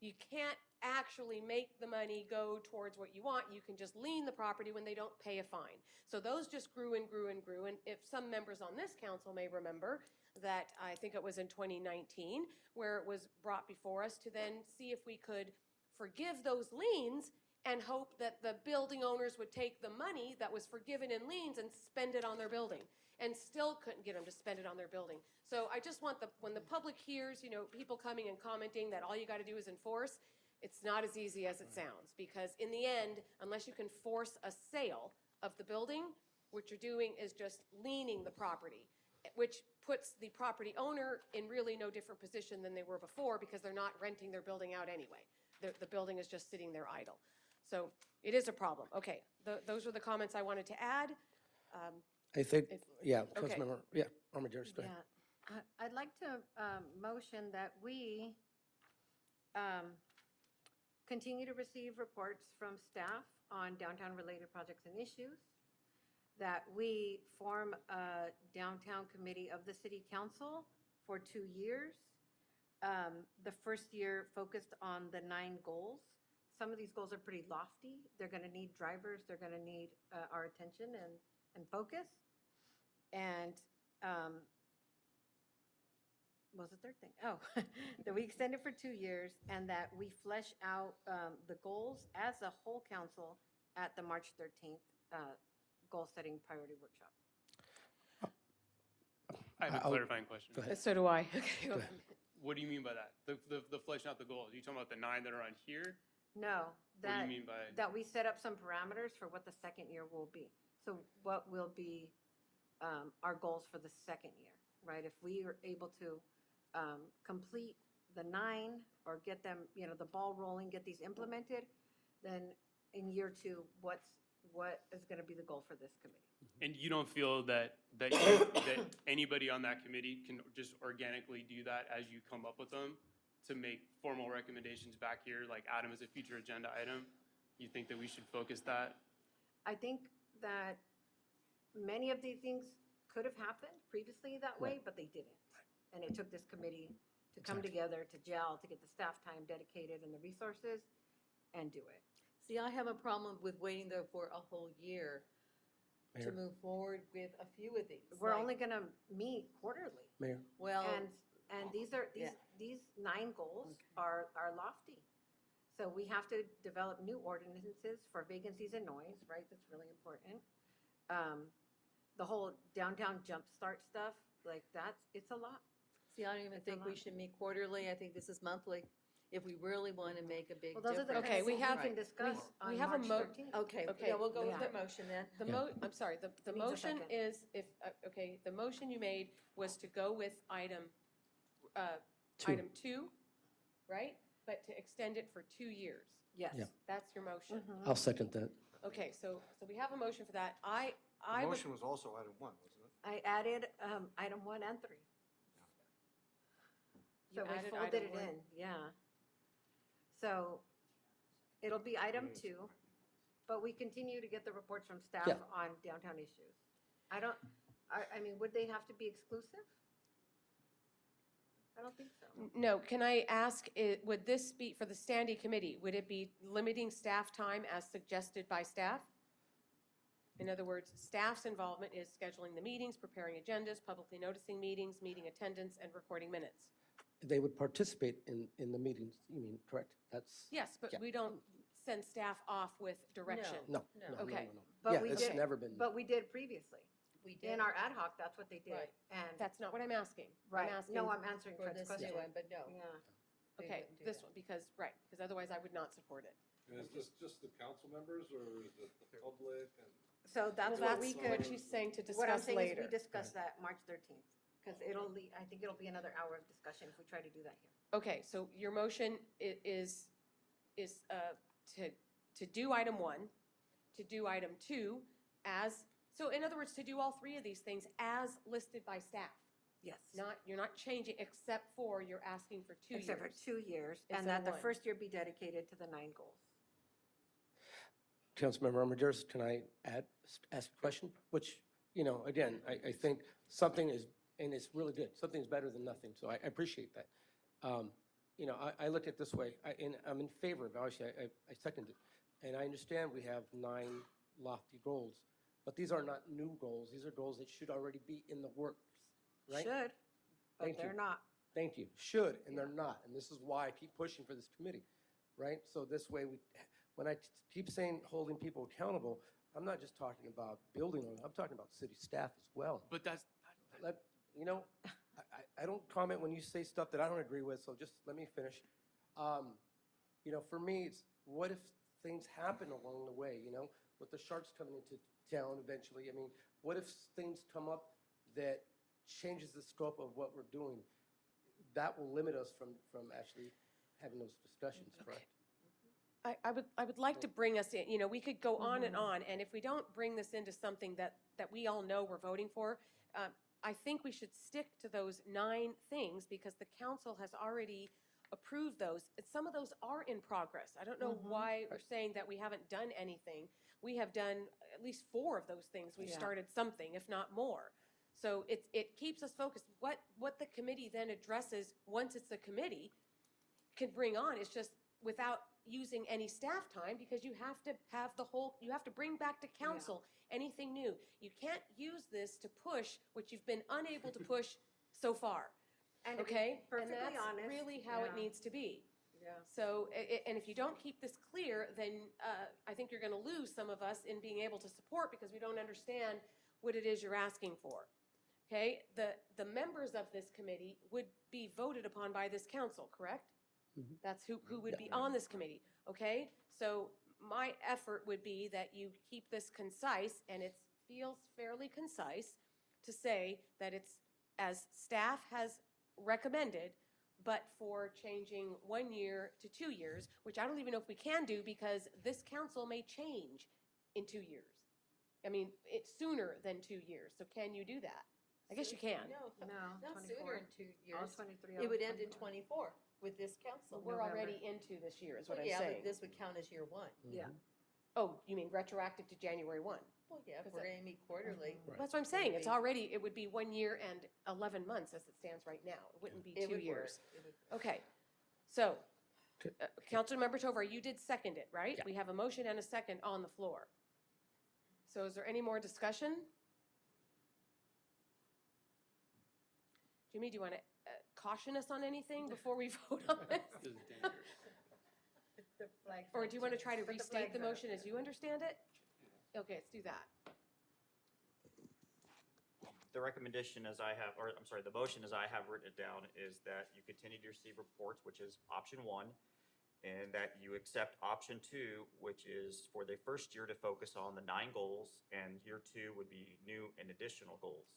You can't actually make the money go towards what you want. You can just lien the property when they don't pay a fine. So those just grew and grew and grew. And if some members on this council may remember that, I think it was in 2019, where it was brought before us to then see if we could forgive those liens and hope that the building owners would take the money that was forgiven in liens and spend it on their building, and still couldn't get them to spend it on their building. So I just want when the public hears, people coming and commenting that all you got to do is enforce, it's not as easy as it sounds, because in the end, unless you can force a sale of the building, what you're doing is just liening the property, which puts the property owner in really no different position than they were before, because they're not renting their building out anyway. The building is just sitting there idle. So it is a problem. Okay, those were the comments I wanted to add. I think, yeah, okay. Councilmember, yeah, Armendariz, go ahead. Yeah, I'd like to motion that we continue to receive reports from staff on downtown-related projects and issues, that we form a downtown committee of the city council for 2 years. The first year focused on the 9 goals. Some of these goals are pretty lofty. They're going to need drivers. They're going to need our attention and focus. And what was the third thing? Oh, that we extend it for 2 years, and that we flesh out the goals as a whole council at the March 13th goal-setting priority workshop. I have a clarifying question. Go ahead. So do I. Okay, go ahead. What do you mean by that? The fleshing out the goals? Are you talking about the 9 that are on here? No, What do you mean by? that we set up some parameters for what the second year will be. So what will be our goals for the second year, right? If we are able to complete the 9 or get them, the ball rolling, get these implemented, then in year 2, what is going to be the goal for this committee? And you don't feel that that anybody on that committee can just organically do that as you come up with them to make formal recommendations back here, like Adam as a future agenda item? You think that we should focus that? I think that many of these things could have happened previously that way, but they didn't. And it took this committee to come together, to gel, to get the staff time dedicated and the resources, and do it. See, I have a problem with waiting there for a whole year to Mayor. move forward with a few of these. We're like- only gonna meet quarterly. Mayor, Well, And these are, Yeah. these 9 goals are lofty. So we have to develop new ordinances for vacancies and noise, right? That's really important. The whole downtown jumpstart stuff, like it's a lot. see, I don't even It's a think we lot. should meet quarterly. I think this is monthly, if we really want to make a big Well, those are the difference. kind Okay, of we things have- we can discuss we on have a March mo- 13th. Okay, Okay, yeah, we'll go with yeah. the motion then. I'm sorry, the It needs a motion second. is, okay, the motion you made was to go with item, Two. item 2, right? But to extend it for 2 years. Yes. Yeah. That's your motion. Mhm. I'll second that. Okay, so we have a motion for that. The I would, motion was also item 1, wasn't it? I added item 1 and 3. You So we added folded item it 1. in, yeah. So it'll be item 2, but we continue to get the reports from staff Yeah. on downtown issues. I mean, would they have to be exclusive? I don't think so. No, can I ask, would this be, for the standing committee, would it be limiting staff time as suggested by staff? In other words, staff's involvement is scheduling the meetings, preparing agendas, publicly noticing meetings, meeting attendance, and recording minutes. They would participate in the meetings, you mean, correct? That's, Yes, but Yeah. we don't send staff off with direction. no, No. no, no, Okay. no, no. But Yeah, we it's did- never been. But we did previously. We did. In our ad hoc, that's what they did. Right. And, That's not what I'm asking. right, I'm asking, no, I'm answering For Fred's this question. new one, but no. Yeah. they okay, wouldn't do this that. one, because otherwise I would not support it. And is this just the council members, or is it the public and? So that's Well, what we that's could. what she's saying to What I'm discuss saying is we later. discuss that March 13th, because I think it'll be another hour of discussion if we try to do that here. Okay, so your motion is to do item 1, to do item 2 as, so in other words, to do all 3 of these things as listed by staff. Yes. You're not changing, except for you're asking for 2 years. Except for 2 years, Instead and that of the 1. first year be dedicated to the 9 goals. Councilmember Armendariz, can I ask a question? Which, again, I think something is, and it's really good, something is better than nothing, so I appreciate that. I look at it this way, and I'm in favor of, obviously, I second it. And I understand we have 9 lofty goals, but these are not new goals. These are goals that should already be in the works, right? Should, but Thank you. they're not. Thank you. Should, and they're not. And this is why I keep pushing for this committee, right? So this way, when I keep saying holding people accountable, I'm not just talking about building them, I'm talking about city staff as well. But that's, I don't comment when you say stuff that I don't agree with, so just let me finish. For me, it's what if things happen along the way, with the sharks coming into town eventually? I mean, what if things come up that changes the scope of what we're doing? That will limit us from actually having those discussions, correct? I would like to bring us in, we could go on and on, and if we don't bring this into something that we all know we're voting for, I think we should stick to those 9 things because the council has already approved those. Some of those are in progress. I don't know why we're saying that we haven't done anything. We have done at least 4 of those things. We've Yeah. started something, if not more. So it keeps us focused. What the committee then addresses, once it's a committee, can bring on is just without using any staff time, because you have to have you have to bring back to council anything new. You can't use this to push what you've been unable to push so far. And to be Okay? And perfectly that's honest, really how it yeah. needs to be. Yeah. So, and if you don't keep this clear, then I think you're going to lose some of us in being able to support because we don't understand what it is you're asking for. Okay? The members of this committee would be voted upon by this council, correct? Mhm. That's who would be on this committee, okay? So my effort would be that you keep this concise, and it feels fairly concise to say that it's as staff has recommended, but for changing 1 year to 2 years, which I don't even know if we can do because this council may change in 2 years. I mean, it's sooner than 2 years, so can you do that? I guess you can. No, Not 24. sooner in 2 years. All 23, It would end in 24. 24 with this council. We're November. already into this year, is what Well, I'm yeah, saying. but this would count as year 1. Yeah. Oh, you mean retroactive to January 1? Well, yeah, if Is we're it- going to meet quarterly. That's what I'm saying. It's already, it would be 1 year and 11 months as it stands right now. It wouldn't be It 2 would work. years. It would- Okay. So, Councilmember Tovar, you did second it, right? Yeah. We have a motion and a second on the floor. So is there any more discussion? Jimmy, do you want to caution us on anything before we vote on this? This is dangerous. The flag Or do you want to try to Put the restate the flags up. motion as you understand it? Okay, let's do that. The recommendation as I have, or I'm sorry, the motion as I have written it down is that you continue to receive reports, which is option 1, and that you accept option 2, which is for the first year to focus on the 9 goals, and year 2 would be new and additional goals.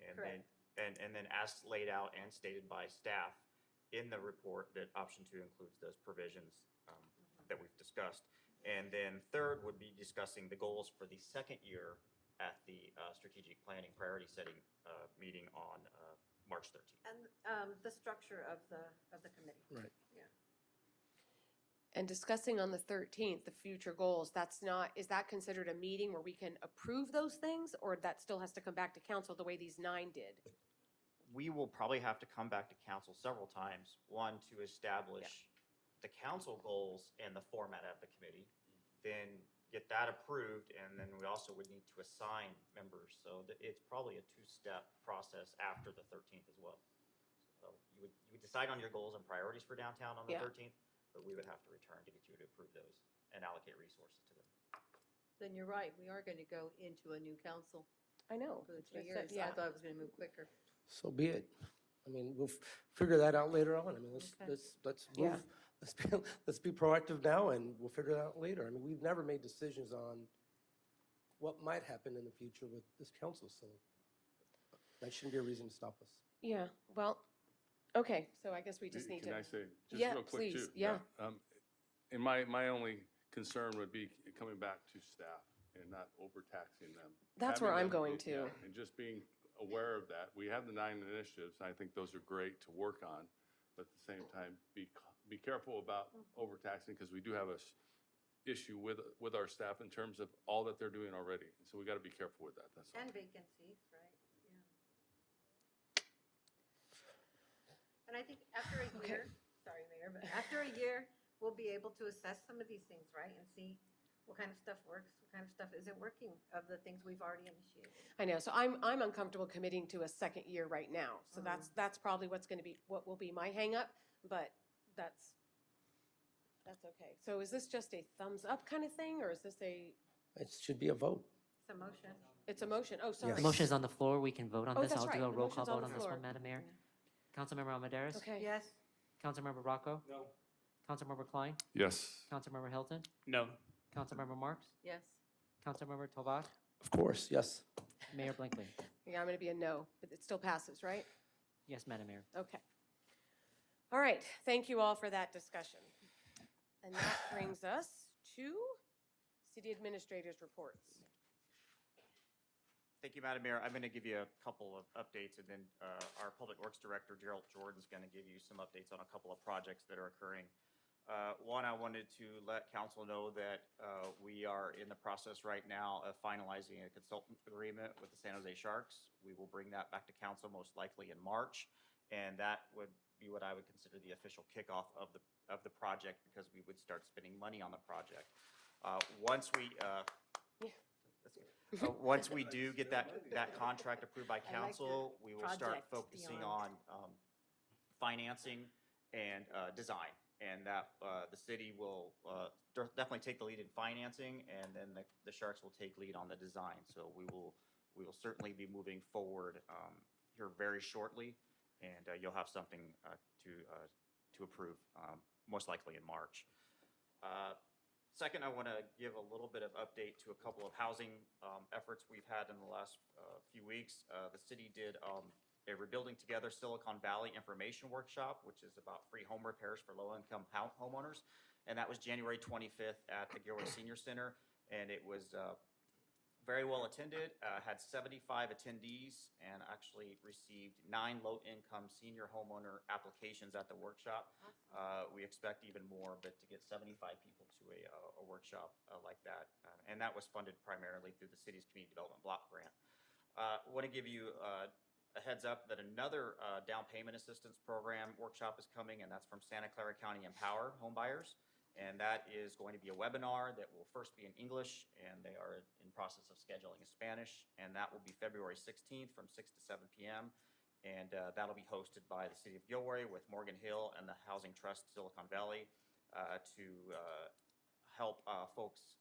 And Correct. and then as laid out and stated by staff in the report, that option 2 includes those provisions that we've discussed. And then third would be discussing the goals for the second year at the strategic planning priority setting meeting on March 13th. And the structure of the committee. Right. Yeah. And discussing on the 13th, the future goals, that's not, is that considered a meeting where we can approve those things? Or that still has to come back to council the way these 9 did? We will probably have to come back to council several times. One, to establish the council goals and the format of the committee, then get that approved, and then we also would need to assign members. So it's probably a 2-step process after the 13th as well. So you would decide on your goals and priorities for downtown on the Yeah. 13th, but we would have to return to get you to approve those and allocate resources to them. Then you're right, we are going to go into a new council I know. for the 2 That's years. it, yeah. I thought it was going to move quicker. So be it. I mean, we'll figure that out later on. I mean, let's Yeah. move, let's be proactive now, and we'll figure it out later. I mean, we've never made decisions on what might happen in the future with this council, so that shouldn't be a reason to stop us. Yeah, well, okay, so I guess we just need to. Can I say, just Yeah, real quick please, too? yeah. And my only concern would be coming back to staff and not overtaxing them. That's where Having I'm them going be- to. yeah, And just being aware of that. We have the 9 initiatives, and I think those are great to work on, but at the same time, be careful about overtaxing, because we do have a issue with our staff in terms of all that they're doing already. So we got to be careful with that, that's all. And vacancies, right? Yeah. And I think after a Okay. year, sorry, Mayor, but after a year, we'll be able to assess some of these things, right? And see what kind of stuff works, what kind of stuff isn't working of the things we've already initiated. I know, so I'm uncomfortable committing to a second year right now. So that's probably what will be my hangup, but that's okay. So is this just a thumbs up kind of thing, or is this a, It should be a vote. It's a motion. it's a motion? Oh, sorry. The motion is on the floor. We can vote on Oh, this. that's I'll right. do a The roll call motion's on vote the on this floor. one, Madam Mayor. Councilmember Almaderis? Okay. Yes. Councilmember Rocco? No. Councilmember Klein? Yes. Councilmember Hilton? No. Councilmember Marks? Yes. Councilmember Tovar? Of course, yes. Mayor Blinkley? Yeah, I'm going to be a no, but it still passes, right? Yes, Madam Mayor. Okay. All right, thank you all for that discussion. And that brings us to city administrators' reports. Thank you, Madam Mayor. I'm going to give you a couple of updates, and then our Public Works Director, Gerald Jordan's going to give you some updates on a couple of projects that are occurring. One, I wanted to let council know that we are in the process right now of finalizing a consultant agreement with the San Jose Sharks. We will bring that back to council most likely in March, and that would be what I would consider the official kickoff of the project, because we would start spending money on the project. Once we do get that contract approved by council, we will start project focusing beyond. on financing and design. And that the city will definitely take the lead in financing, and then the Sharks will take lead on the design. So we will certainly be moving forward here very shortly, and you'll have something to approve, most likely in March. Second, I want to give a little bit of update to a couple of housing efforts we've had in the last few weeks. The city did a Rebuilding Together Silicon Valley Information Workshop, which is about free home repairs for low-income homeowners. And that was January 25th at the Gilroy Senior Center. And it was very well attended, had 75 attendees, and actually received 9 low-income senior homeowner applications at the workshop. We expect even more, but to get 75 people to a workshop like that, and that was funded primarily through the city's Community Development Block Grant. Want to give you a heads up that another down payment assistance program workshop is coming, and that's from Santa Clara County Empower Homebuyers. And that is going to be a webinar that will first be in English, and they are in process of scheduling a Spanish. And that will be February 16th from 6 to 7 p.m. And that'll be hosted by the City of Gilroy with Morgan Hill and the Housing Trust Silicon Valley to help folks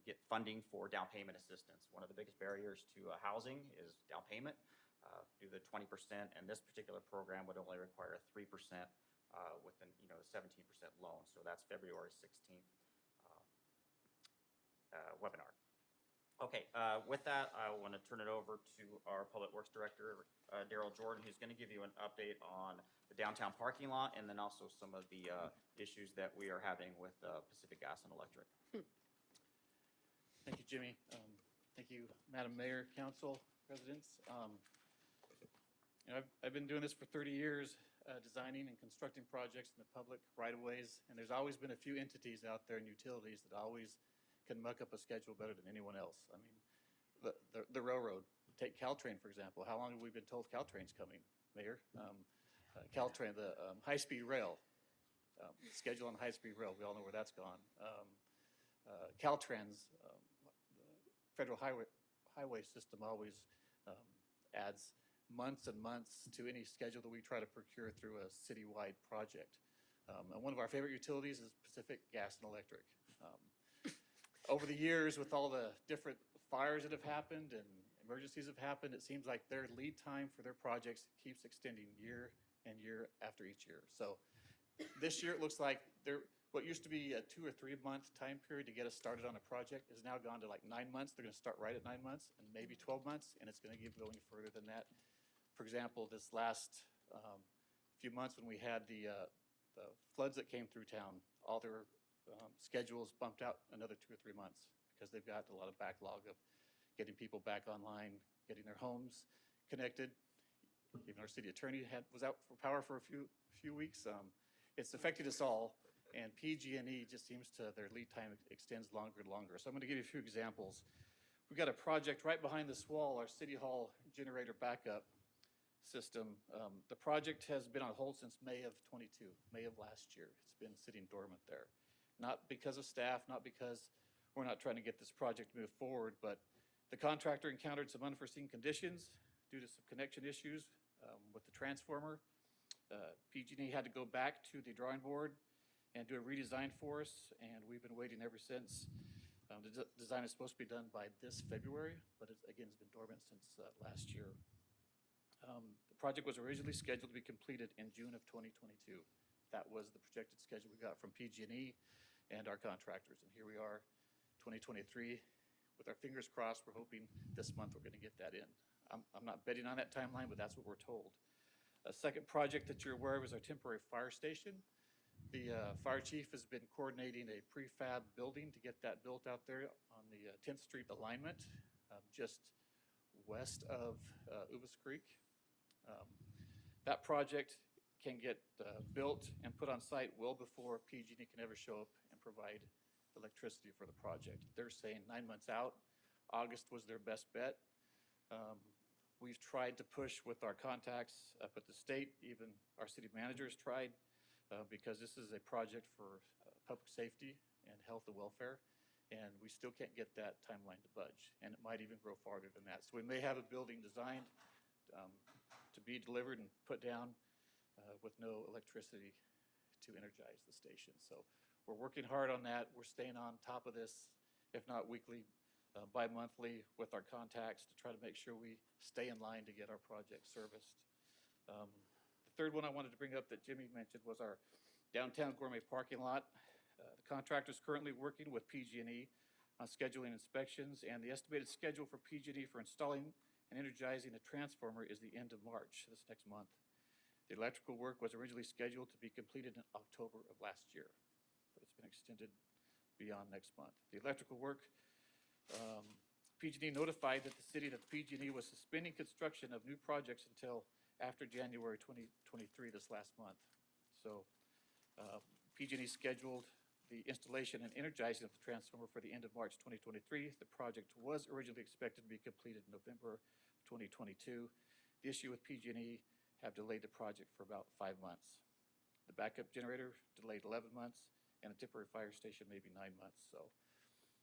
get funding for down payment assistance. One of the biggest barriers to housing is down payment. Due to the 20%, and this particular program would only require a 3% with a 17% loan. So that's February 16th webinar. Okay, with that, I want to turn it over to our Public Works Director, Daryl Jordan, who's going to give you an update on the downtown parking lot and then also some of the issues that we are having with Pacific Gas and Electric. Thank you, Jimmy. Thank you, Madam Mayor, Council, Presidents. I've been doing this for 30 years, designing and constructing projects in the public right-of-ways, and there's always been a few entities out there and utilities that always can muck up a schedule better than anyone else. I mean, the railroad, take Caltrain, for example. How long have we been told Caltrain's coming, Mayor? Caltrain, the high-speed rail, schedule on high-speed rail, we all know where that's gone. Caltrans, the federal highway system always adds months and months to any schedule that we try to procure through a citywide project. And one of our favorite utilities is Pacific Gas and Electric. Over the years, with all the different fires that have happened and emergencies have happened, it seems like their lead time for their projects keeps extending year and year after each year. So this year, it looks like what used to be a 2 or 3 month time period to get us started on a project is now gone to like 9 months. They're going to start right at 9 months and maybe 12 months, and it's going to keep going further than that. For example, this last few months when we had the floods that came through town, all their schedules bumped out another 2 or 3 months because they've got a lot of backlog of getting people back online, getting their homes connected. Even our city attorney was out for power for a few weeks. It's affected us all, and PG&E just seems to, their lead time extends longer and longer. So I'm going to give you a few examples. We've got a project right behind this wall, our City Hall generator backup system. The project has been on hold since May of 22, May of last year. It's been sitting dormant there. Not because of staff, not because we're not trying to get this project to move forward, but the contractor encountered some unforeseen conditions due to some connection issues with the transformer. PG&E had to go back to the drawing board and do a redesign for us, and we've been waiting ever since. The design is supposed to be done by this February, but again, it's been dormant since last year. The project was originally scheduled to be completed in June of 2022. That was the projected schedule we got from PG&E and our contractors. And here we are, 2023, with our fingers crossed. We're hoping this month we're going to get that in. I'm not betting on that timeline, but that's what we're told. A second project that you're aware of is our temporary fire station. The fire chief has been coordinating a prefab building to get that built out there on the 10th Street alignment, just west of Uvas Creek. That project can get built and put on site well before PG&E can ever show up and provide electricity for the project. They're saying 9 months out. August was their best bet. We've tried to push with our contacts up at the state. Even our city managers tried because this is a project for public safety and health and welfare, and we still can't get that timeline to budge, and it might even grow farther than that. So we may have a building designed to be delivered and put down with no electricity to energize the station. So we're working hard on that. We're staying on top of this, if not weekly, bi-monthly with our contacts to try to make sure we stay in line to get our project serviced. The third one I wanted to bring up that Jimmy mentioned was our downtown gourmet parking lot. The contractor is currently working with PG&E on scheduling inspections, and the estimated schedule for PG&E for installing and energizing the transformer is the end of March, this next month. The electrical work was originally scheduled to be completed in October of last year, but it's been extended beyond next month. The electrical work, PG&E notified that the city that PG&E was suspending construction of new projects until after January 2023, this last month. So PG&E scheduled the installation and energizing of the transformer for the end of March 2023. The project was originally expected to be completed in November of 2022. The issue with PG&E have delayed the project for about 5 months. The backup generator delayed 11 months, and a temporary fire station maybe 9 months. So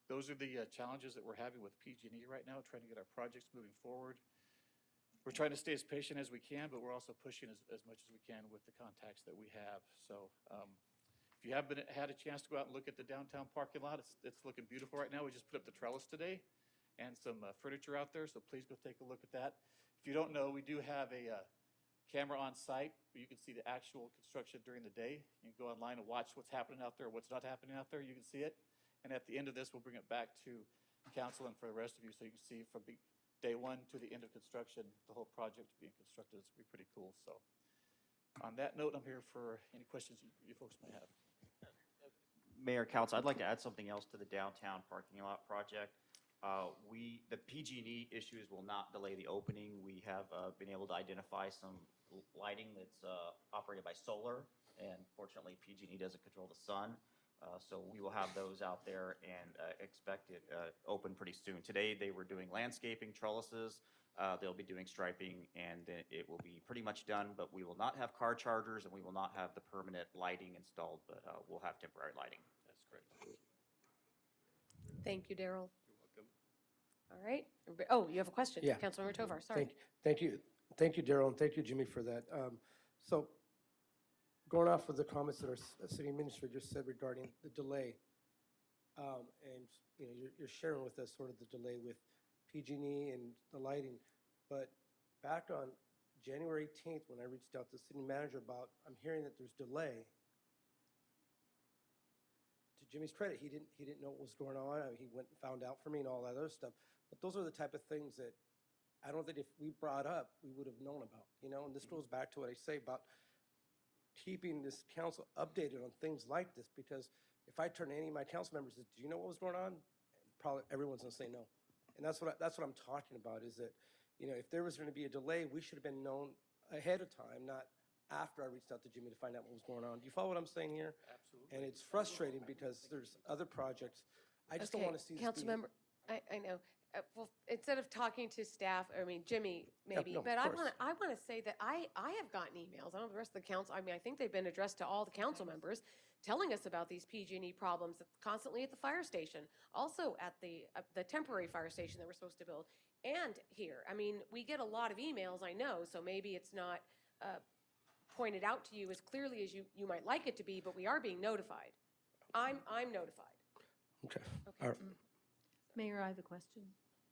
those are the challenges that we're having with PG&E right now, trying to get our projects moving forward. We're trying to stay as patient as we can, but we're also pushing as much as we can with the contacts that we have. So if you haven't had a chance to go out and look at the downtown parking lot, it's looking beautiful right now. We just put up the trellis today and some furniture out there, so please go take a look at that. If you don't know, we do have a camera on site where you can see the actual construction during the day. You can go online and watch what's happening out there, what's not happening out there. You can see it. And at the end of this, we'll bring it back to council and for the rest of you so you can see from day one to the end of construction, the whole project being constructed. It's going to be pretty cool. So on that note, I'm here for any questions you folks may have. Mayor, Council, I'd like to add something else to the downtown parking lot project. The PG&E issues will not delay the opening. We have been able to identify some lighting that's operated by solar, and fortunately PG&E doesn't control the sun. So we will have those out there and expect it open pretty soon. Today they were doing landscaping, trellises. They'll be doing striping, and then it will be pretty much done, but we will not have car chargers and we will not have the permanent lighting installed, but we'll have temporary lighting. That's great. Thank you, Daryl. You're welcome. All right. Oh, you have a question? Yeah. Councilmember Tovar, sorry. Thank you, Daryl, and thank you, Jimmy, for that. So going off of the comments that our city administrator just said regarding the delay, and you're sharing with us sort of the delay with PG&E and the lighting, but back on January 18th, when I reached out to the city manager about, I'm hearing that there's delay. To Jimmy's credit, he didn't know what was going on. I mean, he went and found out for me and all that other stuff. But those are the type of things that I don't think if we brought up, we would have known about, And this goes back to what I say about keeping this council updated on things like this, because if I turn to any of my council members and say, do you know what was going on? Probably everyone's going to say no. And that's what I'm talking about is that, if there was going to be a delay, we should have been known ahead of time, not after I reached out to Jimmy to find out what was going on. Do you follow what I'm saying here? Absolutely. And it's frustrating because there's other projects. I just don't want to see this being. Councilmember, I know. Well, instead of talking to staff, I mean, Jimmy, maybe, no, but of I want to say that I have gotten emails. I don't know the rest of the council. I mean, I think they've been addressed to all the council members, telling us about these PG&E problems constantly at the fire station, also at the temporary fire station that we're supposed to build, and here. I mean, we get a lot of emails, I know, so maybe it's not pointed out to you as clearly as you might like it to be, but we are being notified. I'm notified. Okay. Okay. All right. Mayor, I have a question.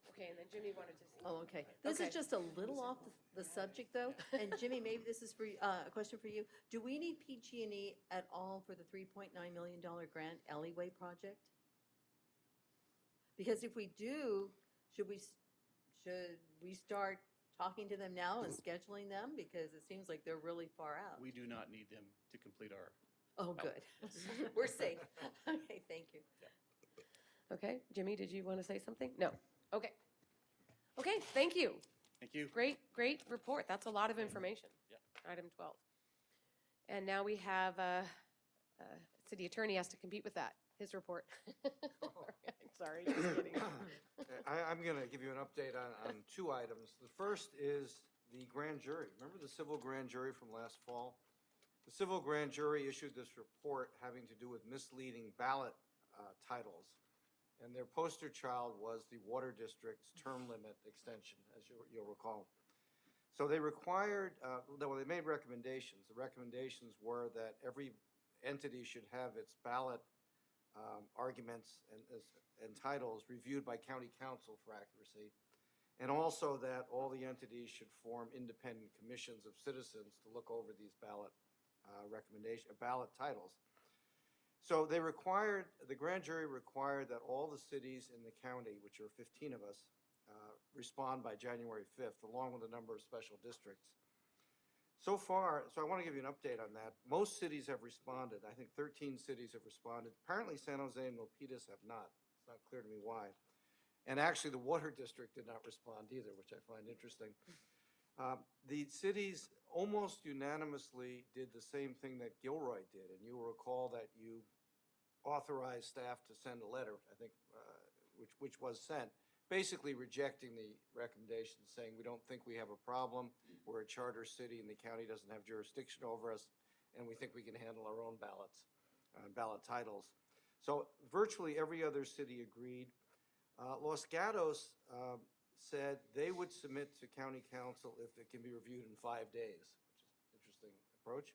Okay, and then Jimmy wanted to see. Oh, okay. This Okay. is just a little off the subject, though. And Jimmy, maybe this is for a question for you. Do we need PG&E at all for the $3.9 million grant alleyway project? Because if we do, should we start talking to them now and scheduling them? Because it seems like they're really far out. We do not need them to complete our. Oh, good. We're safe. Okay, thank you. Okay, Jimmy, did you want to say something? No. Okay. Okay, thank you. Thank you. Great report. That's a lot of information. Yeah. Item 12. And now we have, city attorney has to compete with that, his report. Sorry, just kidding. I'm going to give you an update on two items. The first is the grand jury. Remember the civil grand jury from last fall? The civil grand jury issued this report having to do with misleading ballot titles. And their poster child was the Water District's term limit extension, as you'll recall. So they required, they made recommendations. The recommendations were that every entity should have its ballot arguments and titles reviewed by county council for accuracy, and also that all the entities should form independent commissions of citizens to look over these ballot ballot titles. So the grand jury required that all the cities in the county, which are 15 of us, respond by January 5th, along with a number of special districts. So far, so I want to give you an update on that. Most cities have responded. I think 13 cities have responded. Apparently San Jose and Milpitas have not. It's not clear to me why. And actually, the Water District did not respond either, which I find interesting. The cities almost unanimously did the same thing that Gilroy did, and you will recall that you authorized staff to send a letter, I think, which was sent, basically rejecting the recommendation, saying we don't think we have a problem, we're a charter city and the county doesn't have jurisdiction over us, and we think we can handle our own ballots, ballot titles. So virtually every other city agreed. Los Gatos said they would submit to county council if it can be reviewed in 5 days, which is an interesting approach.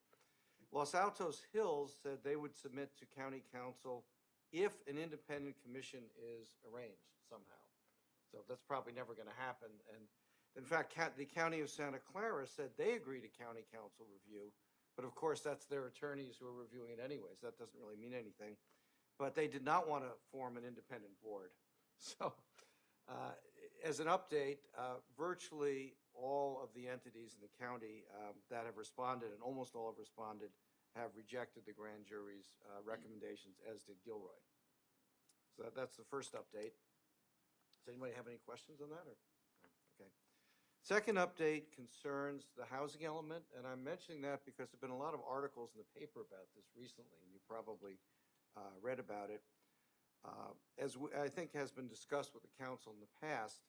Los Altos Hills said they would submit to county council if an independent commission is arranged somehow. So that's probably never going to happen. And in fact, the county of Santa Clara said they agree to county council review, but of course that's their attorneys who are reviewing it anyways. That doesn't really mean anything. But they did not want to form an independent board. So as an update, virtually all of the entities in the county that have responded, and almost all have responded, have rejected the grand jury's recommendations, as did Gilroy. So that's the first update. Does anybody have any questions on that? Or? Okay. Second update concerns the housing element, and I'm mentioning that because there have been a lot of articles in the paper about this recently, and you probably read about it. As I think has been discussed with the council in the past,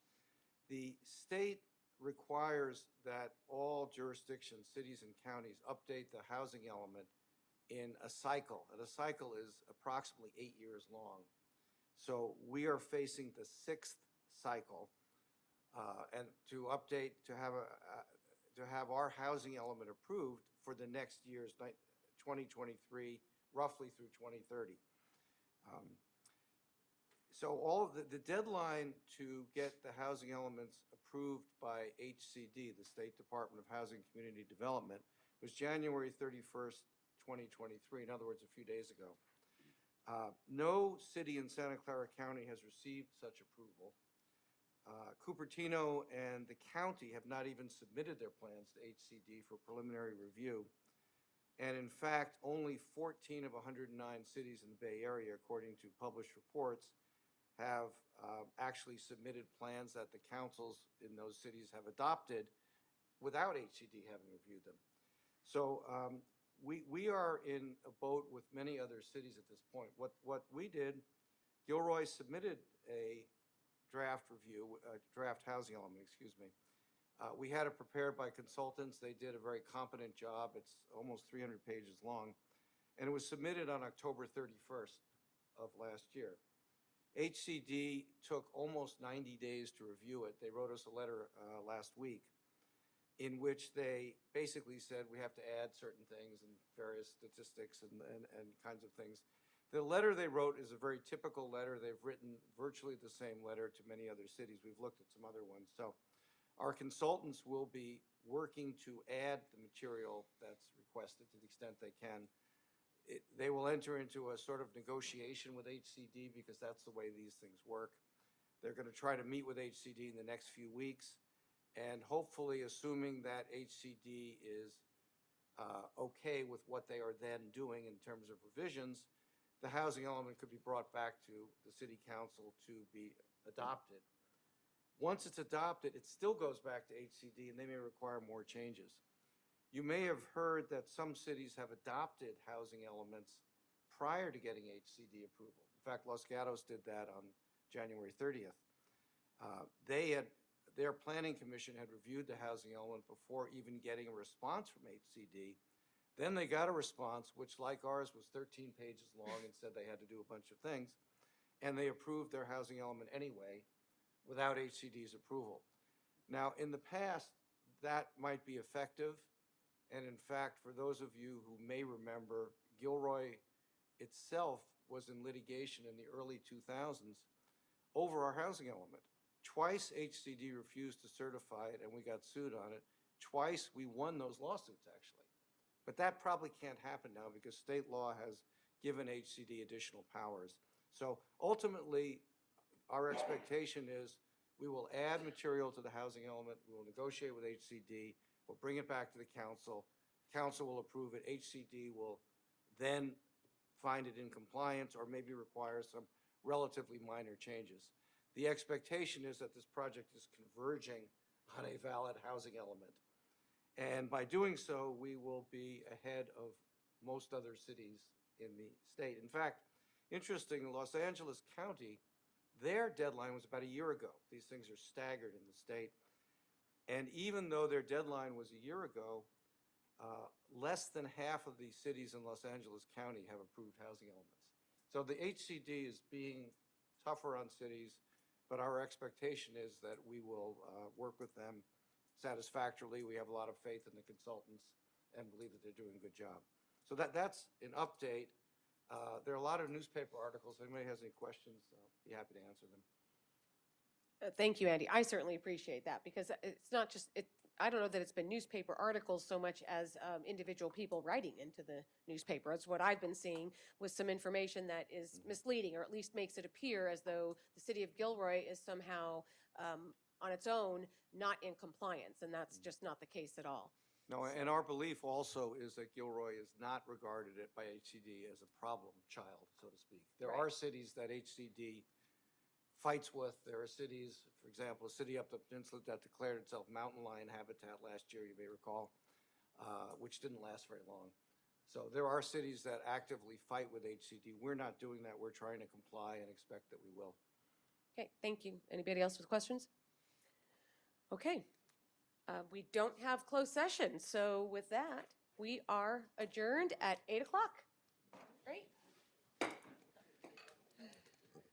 the state requires that all jurisdictions, cities and counties, update the housing element in a cycle, and a cycle is approximately 8 years long. So we are facing the 6th cycle, and to update, to have our housing element approved for the next year's 2023, roughly through 2030. So all of the deadline to get the housing elements approved by HCD, the State Department of Housing and Community Development, was January 31st, 2023, in other words, a few days ago. No city in Santa Clara County has received such approval. Cupertino and the county have not even submitted their plans to HCD for preliminary review. And in fact, only 14 of 109 cities in the Bay Area, according to published reports, have actually submitted plans that the councils in those cities have adopted without HCD having reviewed them. So we are in a boat with many other cities at this point. What we did, Gilroy submitted a draft review, a draft housing element, excuse me. We had it prepared by consultants. They did a very competent job. It's almost 300 pages long. And it was submitted on October 31st of last year. HCD took almost 90 days to review it. They wrote us a letter last week in which they basically said we have to add certain things and various statistics and kinds of things. The letter they wrote is a very typical letter. They've written virtually the same letter to many other cities. We've looked at some other ones. So our consultants will be working to add the material that's requested to the extent they can. They will enter into a sort of negotiation with HCD because that's the way these things work. They're going to try to meet with HCD in the next few weeks, and hopefully, assuming that HCD is okay with what they are then doing in terms of revisions, the housing element could be brought back to the city council to be adopted. Once it's adopted, it still goes back to HCD, and they may require more changes. You may have heard that some cities have adopted housing elements prior to getting HCD approval. In fact, Los Gatos did that on January 30th. Their planning commission had reviewed the housing element before even getting a response from HCD. Then they got a response, which like ours was 13 pages long and said they had to do a bunch of things. And they approved their housing element anyway without HCD's approval. Now, in the past, that might be effective. And in fact, for those of you who may remember, Gilroy itself was in litigation in the early 2000s over our housing element. Twice HCD refused to certify it, and we got sued on it. Twice we won those lawsuits, actually. But that probably can't happen now because state law has given HCD additional powers. So ultimately, our expectation is we will add material to the housing element. We will negotiate with HCD. We'll bring it back to the council. Council will approve it. HCD will then find it in compliance or maybe require some relatively minor changes. the expectation is that this project is converging on a valid housing element. And by doing so, we will be ahead of most other cities in the state. In fact, interesting, Los Angeles County, their deadline was about a year ago. These things are staggered in the state. And even though their deadline was a year ago, less than half of the cities in Los Angeles County have approved housing elements. So the HCD is being tougher on cities, but our expectation is that we will work with them satisfactorily. We have a lot of faith in the consultants and believe that they're doing a good job. So that's an update. There are a lot of newspaper articles. If anybody has any questions, I'll be happy to answer them. Thank you, Andy. I certainly appreciate that because it's not just, I don't know that it's been newspaper articles so much as individual people writing into the newspaper. That's what I've been seeing with some information that is misleading, or at least makes it appear as though the city of Gilroy is somehow on its own not in compliance, and that's just not the case at all. No, and our belief also is that Gilroy is not regarded by HCD as a problem child, so to speak. There are cities that HCD fights with. There are cities, for example, a city up the peninsula that declared itself mountain lion habitat last year, you may recall, which didn't last very long. So there are cities that actively fight with HCD. We're not doing that. We're trying to comply and expect that we will. Okay, thank you. Anybody else with questions? Okay. We don't have closed session, so with that, we are adjourned at 8 o'clock.